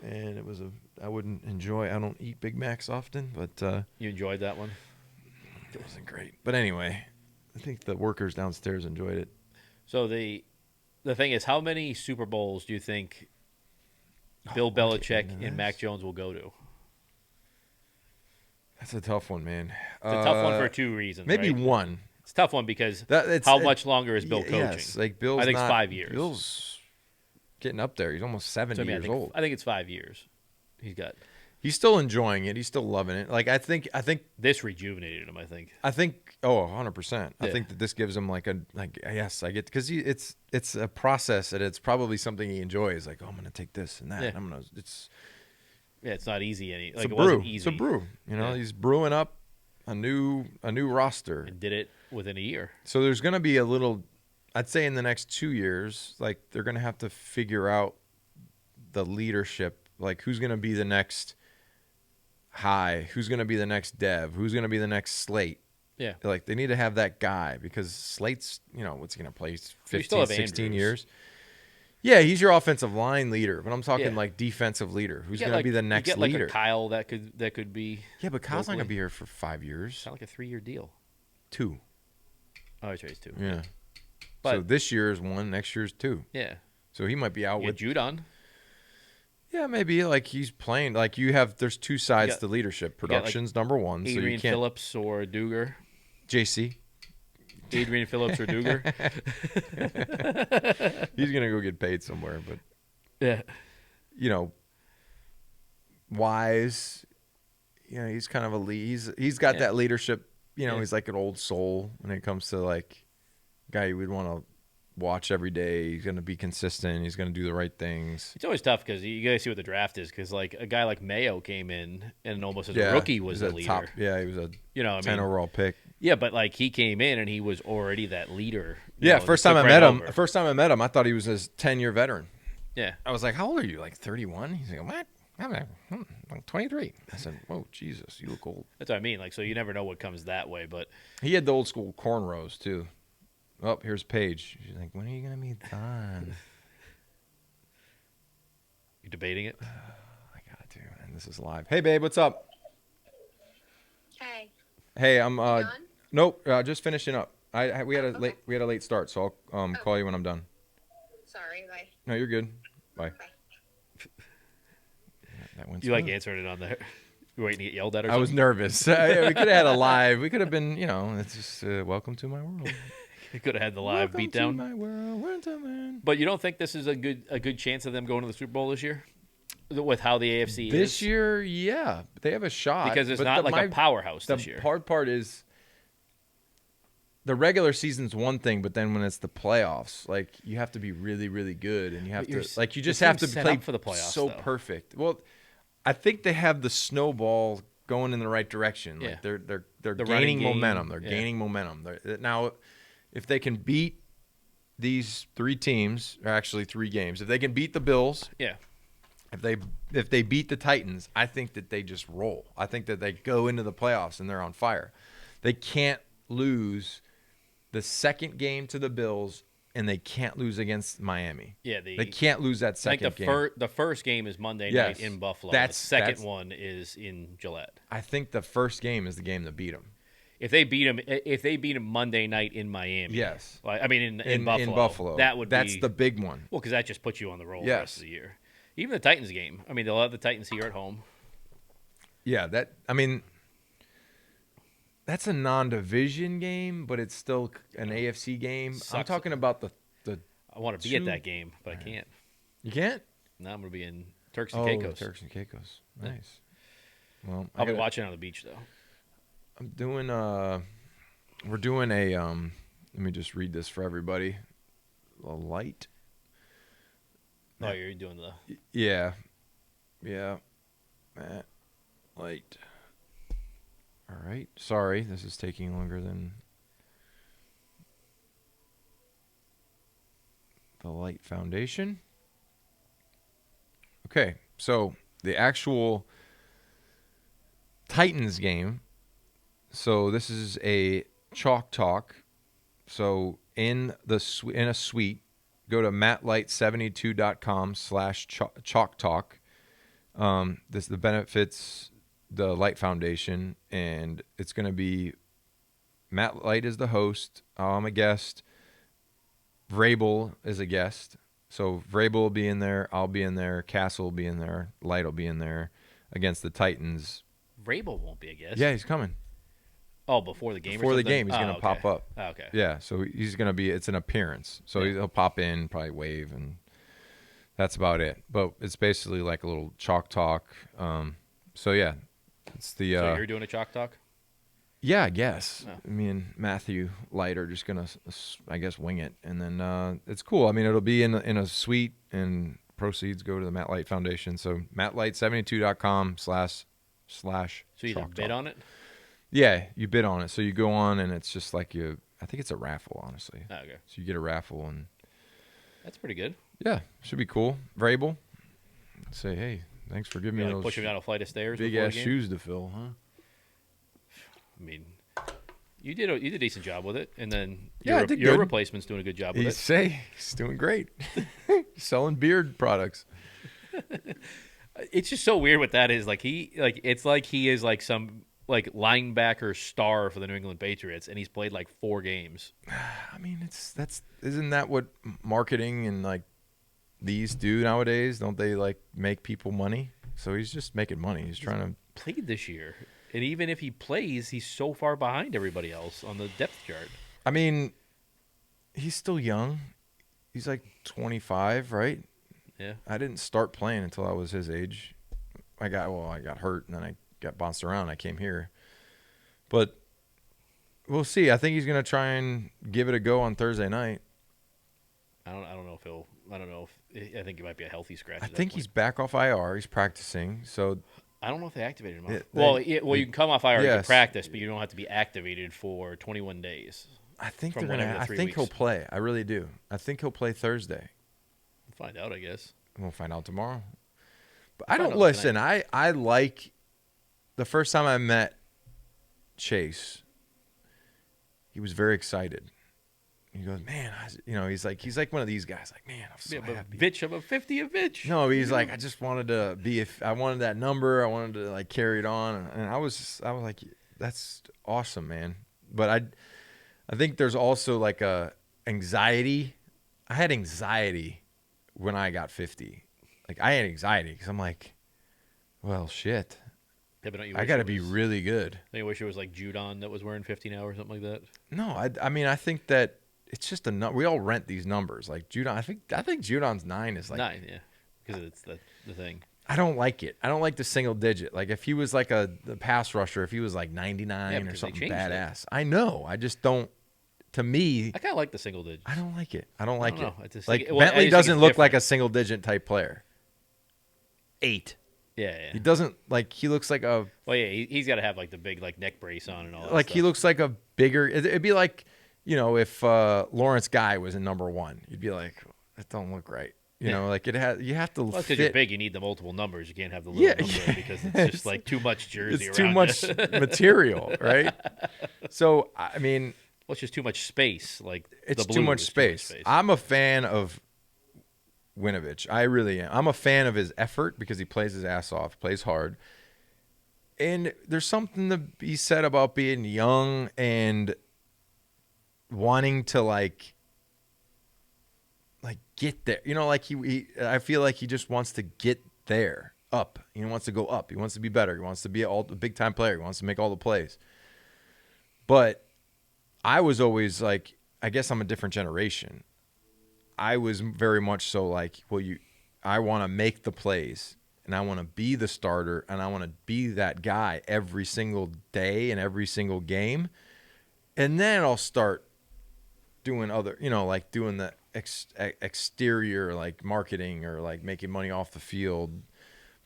And it was I don't eat Big Macs often, but you enjoyed that one? It wasn't great. But anyway, I think the workers downstairs enjoyed it. So the thing is, how many Super Bowls do you think Bill Belichick and Mac Jones will go to? That's a tough one, man. It's a tough one for 2 reasons. Maybe right? one. It's a tough one because how much longer is Bill coaching? Yes, like Bill's I think it's 5 years. Bill's getting up there. He's almost 70 years old. I think it's 5 years. He's still enjoying it. He's still loving it. Like I think this rejuvenated him. I think 100%. I think that this gives him yes, I get, because it's a process and it's probably something he enjoys. Like, oh, I'm gonna take this and that. Yeah. I'm gonna. It's not easy. It wasn't easy. It's a brew. He's brewing up a new roster. And did it within a year. So there's gonna be a little. I'd say in the next 2 years, like they're gonna have to figure out the leadership. Like who's gonna be the next High, who's going to be the next Dev, who's going to be the next Slate. Yeah. Like they need to have that guy because Slate's, what's he going to play 15, 16 years? Yeah, he's your offensive line leader, but I'm talking like defensive leader. Who's going to be the next leader? Like a Kyle that could be. Yeah, but Kyle's not going to be here for 5 years. It's not like a 3-year deal. 2. Oh, it's 2. Yeah. But, so this year is 1, next year's 2. Yeah. So he might be out with Judon. Yeah, maybe like he's playing like there's 2 sides to leadership. Production's number 1. Adrian so you can't, Phillips or Duger. JC. Adrian Phillips or Duger. He's gonna go get paid somewhere, but yeah, Wise. He's kind of a lead. He's got that leadership. He's like an old soul when it comes to like guy you would want to watch every day. He's going to be consistent. He's going to do the right things. It's always tough because you got to see what the draft is because like a guy like Mayo came in and almost as a rookie was a leader. He was a 10 overall pick. Yeah, but like he came in and he was already that leader. First time I met him, I thought he was a 10-year veteran. Yeah. I was like, how old are you? Like 31? He's like, what? I'm 23. I said, whoa, Jesus, you look old. That's what I mean. Like, so you never know what comes that way, but he had the old school cornrows too. Oh, here's Paige. She's like, when are you going to be done? You debating it? I got to, and this is live. Hey, babe, what's up? Hey, Hey, I'm Done? nope, just finishing up. We had a late start, so I'll call you when I'm done. Sorry, bye. No, you're good. Bye. Bye. That went You like smooth. answering it on there? You waiting to get yelled at or I something? was nervous. Yeah, we could have had a live. We could have been, it's just welcome to my world. You could have had the live Welcome beatdown. to my world. Man. But you don't think this is a good chance of them going to the Super Bowl this year? With how the AFC is? This year, yeah. They have a shot. Because it's not like a powerhouse this year. The hard part is the regular season's one thing, but then when it's the playoffs, like you have to be really, really good, and you have to you just have to play for the playoffs so perfect. Well, I think they have the snowball going in the right direction. Yeah. Like they're gaining momentum. They're gaining momentum. Now, if they can beat these three teams, or actually 3 games, if they can beat the Bills, yeah. If they beat the Titans, I think that they just roll. I think that they go into the playoffs and they're on fire. They can't lose the second game to the Bills, and they can't lose against Miami. Yeah, they can't lose that second game. The first game is Monday night in Buffalo. The second one is in Gillette. I think the first game is the game to beat them. If they beat them Monday night in Miami, yes. I mean in Buffalo. In Buffalo, that's the big one. Well, because that just puts you on the roll the rest of the year. Even the Titans game. I mean, they'll have the Titans here at home. Yeah, that's a non-division game, but it's still an AFC game. Sucks. I'm talking about the. I want to be at that game, but I can't. You can't? No, I'm going to be in Turks and Caicos. Turks and Caicos. Nice. Yeah. Well, I'll be watching on the beach though. I'm doing we're doing a let me just read this for everybody. A light. Oh, you're doing the Yeah. Matt light. All right. Sorry, this is taking longer than the Light Foundation. Okay, so the actual Titans game. So this is a chalk talk. So in a suite, go to mattlight72.com/chalk talk. This the benefits the Light Foundation, and it's going to be Matt Light is the host. I'm a guest. Vrabel is a guest. So Vrabel will be in there. I'll be in there. Castle will be in there. Light will be in there against the Titans. Vrabel won't be a guest. Yeah, he's coming. Oh, before the game. Before the game, he's going to pop up. Oh, okay. Yeah, so he's going to be. It's an appearance. So he'll pop in, probably wave, and that's about it. But it's basically like a little chalk talk. So yeah, it's the. So you're doing a chalk talk? Yeah, I guess. Oh. Me and Matthew Light are just gonna, I guess, wing it, and then it's cool. I mean, it'll be in a suite, and proceeds go to the Matt Light Foundation. So mattlight72.com// So you either bid on it? Yeah, you bid on it. So you go on, and it's just like I think it's a raffle, honestly. Oh, okay. So you get a raffle, and that's pretty good. Yeah, should be cool. Vrabel, say, hey, thanks for giving me those pushing down a flight of stairs, big ass shoes to fill, huh? I mean, you did a decent job with it, and then your replacement's doing a good job with it. He's doing great, selling beard products. It's just so weird what that is. It's like he is like some linebacker star for the New England Patriots, and he's played like 4 games. I mean, isn't that what marketing and like these do nowadays? Don't they like make people money? So he's just making money. He's trying to played this year. And even if he plays, he's so far behind everybody else on the depth chart. I mean, he's still young. He's like 25, right? Yeah. I didn't start playing until I was his age. I got hurt, and then I got bounced around. I came here. But we'll see. I think he's going to try and give it a go on Thursday night. I don't know if I think it might be a healthy scratch. I think he's back off IR. He's practicing. So I don't know if they activated him. You can come off IR to practice, but you don't have to be activated for 21 days. I think I think he'll play. I really do. I think he'll play Thursday. We'll find out, I guess. We'll find out tomorrow. But I don't listen. I like the first time I met Chase. He was very excited. He goes, man, he's like one of these guys. Like, man, I'm so happy. Vitch, I'm a 50 of Vitch. No, he's like, I just wanted to be. I wanted that number. I wanted to like carry it on, and I was like, that's awesome, man. But I think there's also like a anxiety. I had anxiety when I got 50. Like I had anxiety because I'm like, well, shit. Yeah, but I got to be really good. Don't you wish it was like Judon that was wearing 50 now or something like that? No, I mean I think that it's just we all rent these numbers. Like Judon, I think Judon's 9 is like 9, yeah, because it's the thing. I don't like it. I don't like the single digit. Like if he was like the pass rusher, if he was like 99 or something badass. I know. I just don't. To me, I kind of like the single digits. I don't like it. I don't like it. Like Bentley doesn't look like a single digit type player. 8. Yeah. He doesn't like. He looks like a. Well, yeah, he's got to have like the big like neck brace on and all that. Like stuff. he looks like a bigger. It'd be like, if Lawrence Guy was in number 1, you'd be like, that don't look right. You know, like you have to. Well, because you're big, you need the multiple numbers. You can't have the little number because it's just like too much jersey. It's too much material, right? So I mean. Well, it's just too much space. Like it's too much space. I'm a fan of Winovich. I really am. I'm a fan of his effort because he plays his ass off, plays hard. And there's something to be said about being young and wanting to like get there. Like I feel like he just wants to get there, up. He wants to go up. He wants to be better. He wants to be a big time player. He wants to make all the plays. But I was always like, I guess I'm a different generation. I was very much so like, I want to make the plays and I want to be the starter and I want to be that guy every single day and every single game. And then I'll start doing other, like doing the exterior, like marketing or like making money off the field.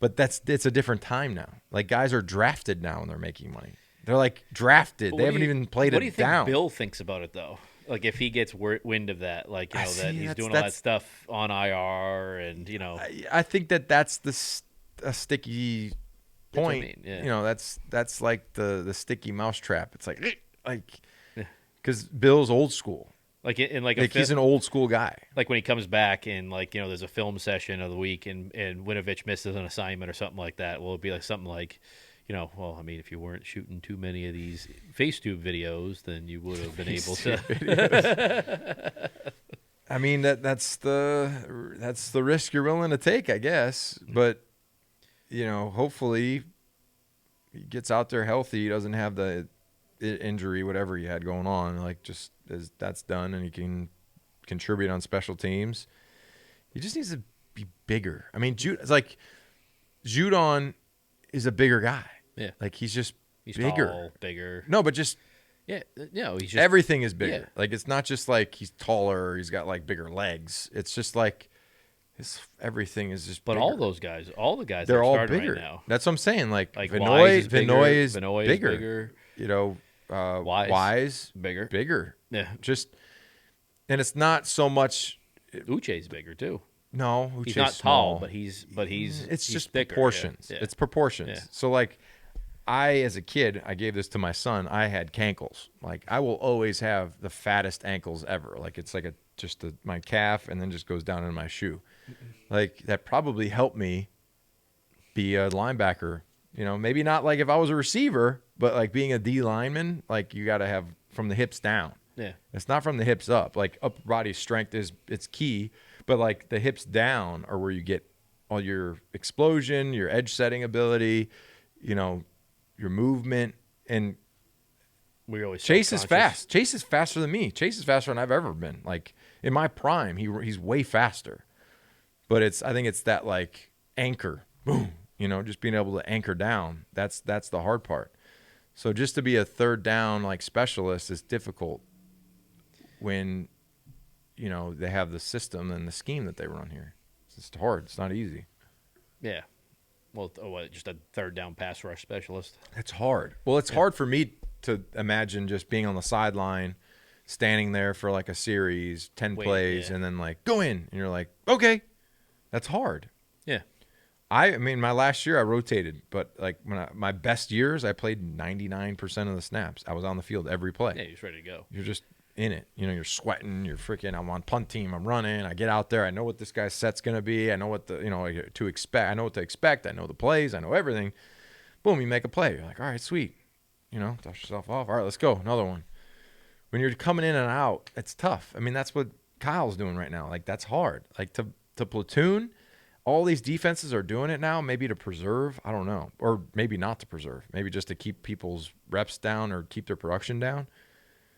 But it's a different time now. Like guys are drafted now and they're making money. They're like drafted. They haven't even played it down. What do you think Bill thinks about it though? Like if he gets wind of that, like that he's doing all that stuff on IR, and I think that's a sticky point. Yeah. That's like the sticky mousetrap. It's like because Bill's old school. Like he's an old school guy. Like when he comes back and there's a film session of the week and Winovich misses an assignment or something like that. Well, it'd be like something like. Well, I mean, if you weren't shooting too many of these FaceTube videos, then you would have been able to. I mean, that's the risk you're willing to take, I guess. But hopefully, he gets out there healthy. He doesn't have the injury, whatever he had going on. Like, just as that's done, and he can contribute on special teams. He just needs to be bigger. I mean, it's like Judon is a bigger guy. Yeah, like he's bigger. Tall, bigger. No, but just he's just everything is bigger. Yeah. Like it's not just like he's taller. He's got like bigger legs. It's just like everything is just. But bigger. all the guys, they're all bigger. Right now. That's what I'm saying. Like Vinoy is bigger. Wise bigger. Yeah, and it's not so much. Uche's bigger too. No, he's not small. tall, but he's. It's just thicker. proportions. Yeah. It's proportions. Yeah. So like, as a kid, I gave this to my son. I had cankles. Like I will always have the fattest ankles ever. Like it's like my calf, and then just goes down into my shoe. Like that probably helped me be a linebacker. Maybe not like if I was a receiver, but like being a D lineman, like you got to have from the hips down. Yeah, it's not from the hips up. Like upper body strength it's key. But like the hips down are where you get all your explosion, your edge setting ability, your movement. And we always Chase is fast. Chase is faster than me. Chase is faster than I've ever been. Like in my prime, he's way faster. But I think it's that like anchor, boom. Just being able to anchor down. That's the hard part. So just to be a third down like specialist is difficult when. They have the system and the scheme that they run here. It's just hard. It's not easy. Yeah. Well, just a third down pass rush specialist? It's hard. Well, it's hard for me to imagine just being on the sideline, standing there for like a series, 10 plays, and then like, go in. And you're like, okay. That's hard. Yeah. I mean, my last year I rotated, but like my best years, I played 99% of the snaps. I was on the field every play. Yeah, you're just ready to go. You're just in it. You're sweating, you're freaking, I'm on punt team, I'm running, I get out there, I know what this guy's set's going to be, I know what to expect, I know what to expect, I know the plays, I know everything. Boom, you make a play. You're like, all right, sweet. dust yourself off. All right, let's go. Another one. When you're coming in and out, it's tough. I mean, that's what Kyle's doing right now. Like, that's hard. Like, to platoon, all these defenses are doing it now, maybe to preserve. I don't know. Or maybe not to preserve. Maybe just to keep people's reps down or keep their production down.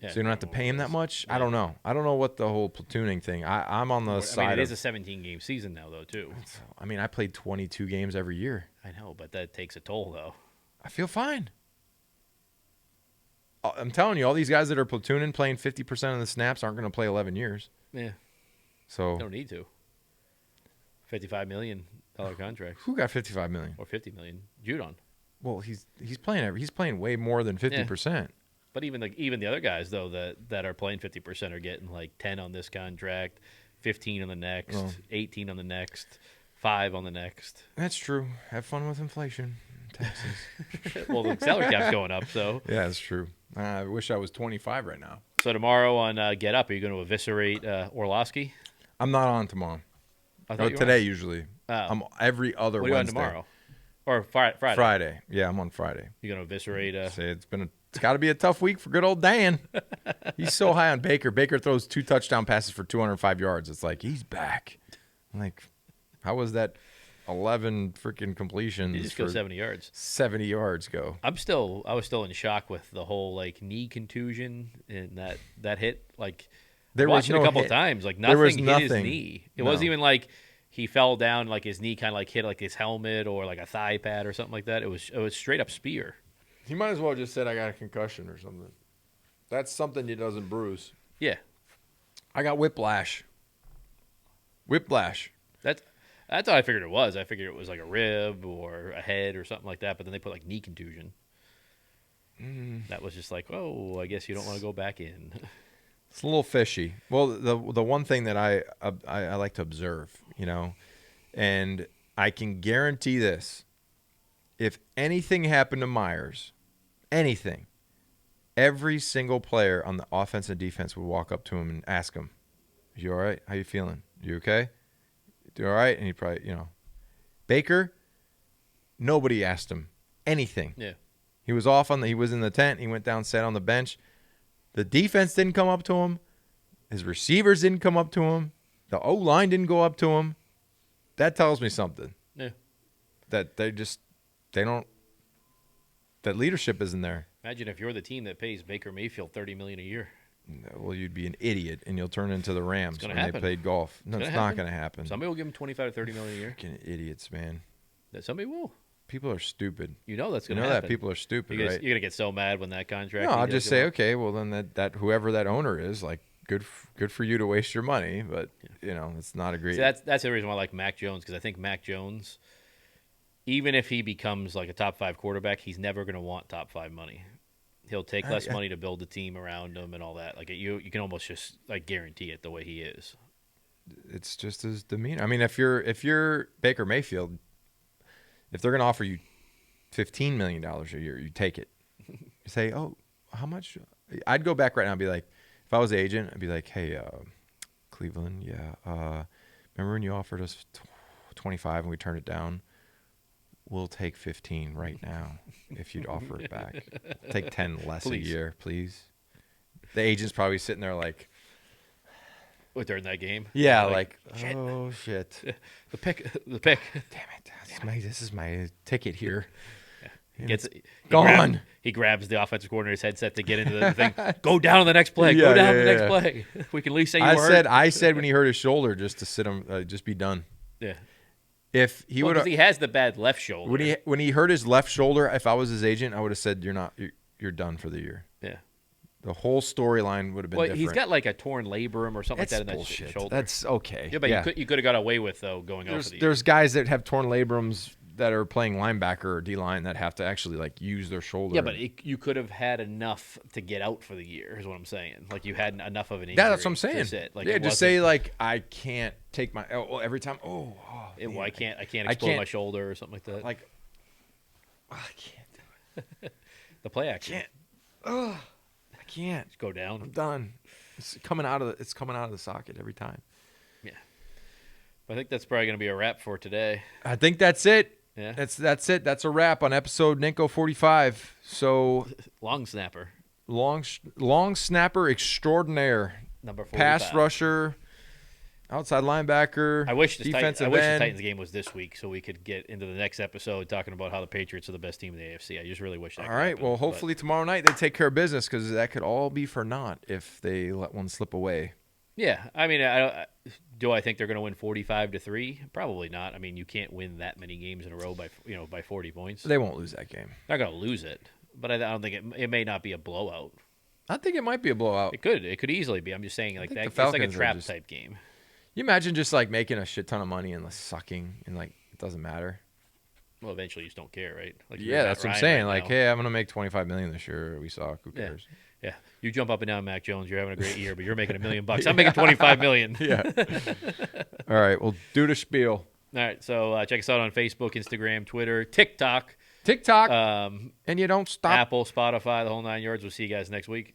Yeah, so you don't have to pay him that much. Yeah. I don't know. I don't know what the whole platooning thing. I'm on the side. It is a 17-game season now, though, too. I mean, I played 22 games every year. I know, but that takes a toll, though. I feel fine. I'm telling you, all these guys that are platooning, playing 50% of the snaps, aren't going to play 11 years. Yeah. So don't need to. $55 million contracts. Who got $55 million? Or $50 million? Judon. Well, he's playing way more than 50%. Yeah. But even the other guys though that are playing 50% are getting like 10 on this contract, 15 on the next, 18 on the next, 5 on the next. That's true. Have fun with inflation, taxes. Well, the salary cap's going up, so yeah, that's true. I wish I was 25 right now. So tomorrow on Get Up, are you going to eviscerate Orlovsky? I'm not on tomorrow. Today usually. I'm every other Wednesday. What are you on tomorrow? Or Friday? Friday. Yeah, I'm on Friday. You going to eviscerate? Say it's got to be a tough week for good old Dan. He's so high on Baker. Baker throws 2 touchdown passes for 205 yards. It's like, he's back. I'm like, how was that 11 freaking completions? You just go 70 yards. 70 yards go. I was still in shock with the whole like knee contusion and that hit. Like, there watched was it a couple hit. Times. Like nothing hit his knee. It No. wasn't even like he fell down like his knee kind of like hit like his helmet or like a thigh pad or something like that. It was straight up spear. He might as well just said I got a concussion or something. That's something he doesn't bruise. Yeah. I got whiplash. Whiplash. That's what I figured it was. I figured it was like a rib or a head or something like that, but then they put like knee contusion. That was just like, oh, I guess you don't want to go back in. It's a little fishy. Well, the one thing that I like to observe, and I can guarantee this. If anything happened to Myers, anything, every single player on the offense and defense would walk up to him and ask him, "You all right? How you feeling? You okay? You all right?" And he'd probably, Baker, nobody asked him anything. Yeah. He was he was in the tent. He went down, sat on the bench. The defense didn't come up to him. His receivers didn't come up to him. The O-line didn't go up to him. That tells me something. Yeah. That that leadership isn't there. Imagine if you're the team that pays Baker Mayfield $30 million a year. Well, you'd be an idiot, and you'll turn into the Rams when happen. they played golf. No, it's not going to happen. Somebody will give him $25 to $30 million a year. Freaking idiots, man. Somebody will. People are stupid. You know that's going to happen. That people are stupid, right? You're going to get so mad when that contract. No, I'll just say, okay, well then that whoever that owner is, like, good for you to waste your money, but it's not a great. See, that's the reason why I like Mac Jones, because I think Mac Jones, even if he becomes like a top 5 quarterback, he's never going to want top 5 money. He'll take less money to build a team around him and all that. Like you can almost just like guarantee it the way he is. It's just his demeanor. I mean, if you're Baker Mayfield, if they're going to offer you $15 million a year, you take it. You say, "Oh, how much?" I'd go back right now and be like, if I was the agent, I'd be like, "Hey, Cleveland, remember when you offered us 25 and we turned it down? We'll take 15 right now if you'd offer it back. Take 10 less a year, please." The agent's probably sitting there like, what, during that game? Yeah, like shit. Oh shit. The pick. Damn it. This is my ticket here. Yeah. Gone. He grabs the offensive coordinator's headset to get into the thing. Go down on the next play. Go down on the next play. We can at least say you were hurt. I said when he hurt his shoulder just to sit him, just be done. Yeah. If he would, he has the bad left shoulder. When he hurt his left shoulder, if I was his agent, I would have said you're done for the year. Yeah. The whole storyline would have been different. He's got like a torn labrum or something like that in bullshit. That shoulder. That's okay. Yeah, but you could have got away with though going out for the year. There's guys that have torn labrums that are playing linebacker or D-line that have to actually like use their shoulder. Yeah, but you could have had enough to get out for the year is what I'm saying. Like you had enough of an injury. Yeah, that's what I'm saying. Like just say like I can't take my every time. I can't explode my shoulder or something like that. Like I can't. The play action. I can't. Just go down. I'm done. It's coming out of the socket every time. Yeah. I think that's probably going to be a wrap for today. I think that's it. Yeah. That's it. That's a wrap on episode Ninko 45. So long snapper. Long snapper extraordinaire. Number 45. Pass rusher, outside linebacker, I wish the defensive end. Titans game was this week so we could get into the next episode talking about how the Patriots are the best team in the AFC. I just really wish that All right. happen, Well, hopefully tomorrow night they take care of business because that could all be for naught if they let one slip away. Yeah. I mean, do I think they're going to win 45-3? Probably not. I mean, you can't win that many games in a row by 40 points. They won't lose that game. They're going to lose it, but I don't think it may not be a blowout. I think it might be a blowout. It could easily be. I'm just saying like that. It's like a trap type game. You imagine just like making a shit ton of money and like sucking and like it doesn't matter. Well, eventually you just don't care, right? Like yeah, that's what I'm saying. Like, hey, I'm gonna make $25 million this year. We suck. Who cares? Yeah. You jump up and down, Mac Jones. You're having a great year, but you're making $1 million. I'm making $25 million. Yeah. All right. Well, do the spiel. All right. So check us out on Facebook, Instagram, Twitter, TikTok. And you don't stop. Apple, Spotify, the whole 9 yards. We'll see you guys next week.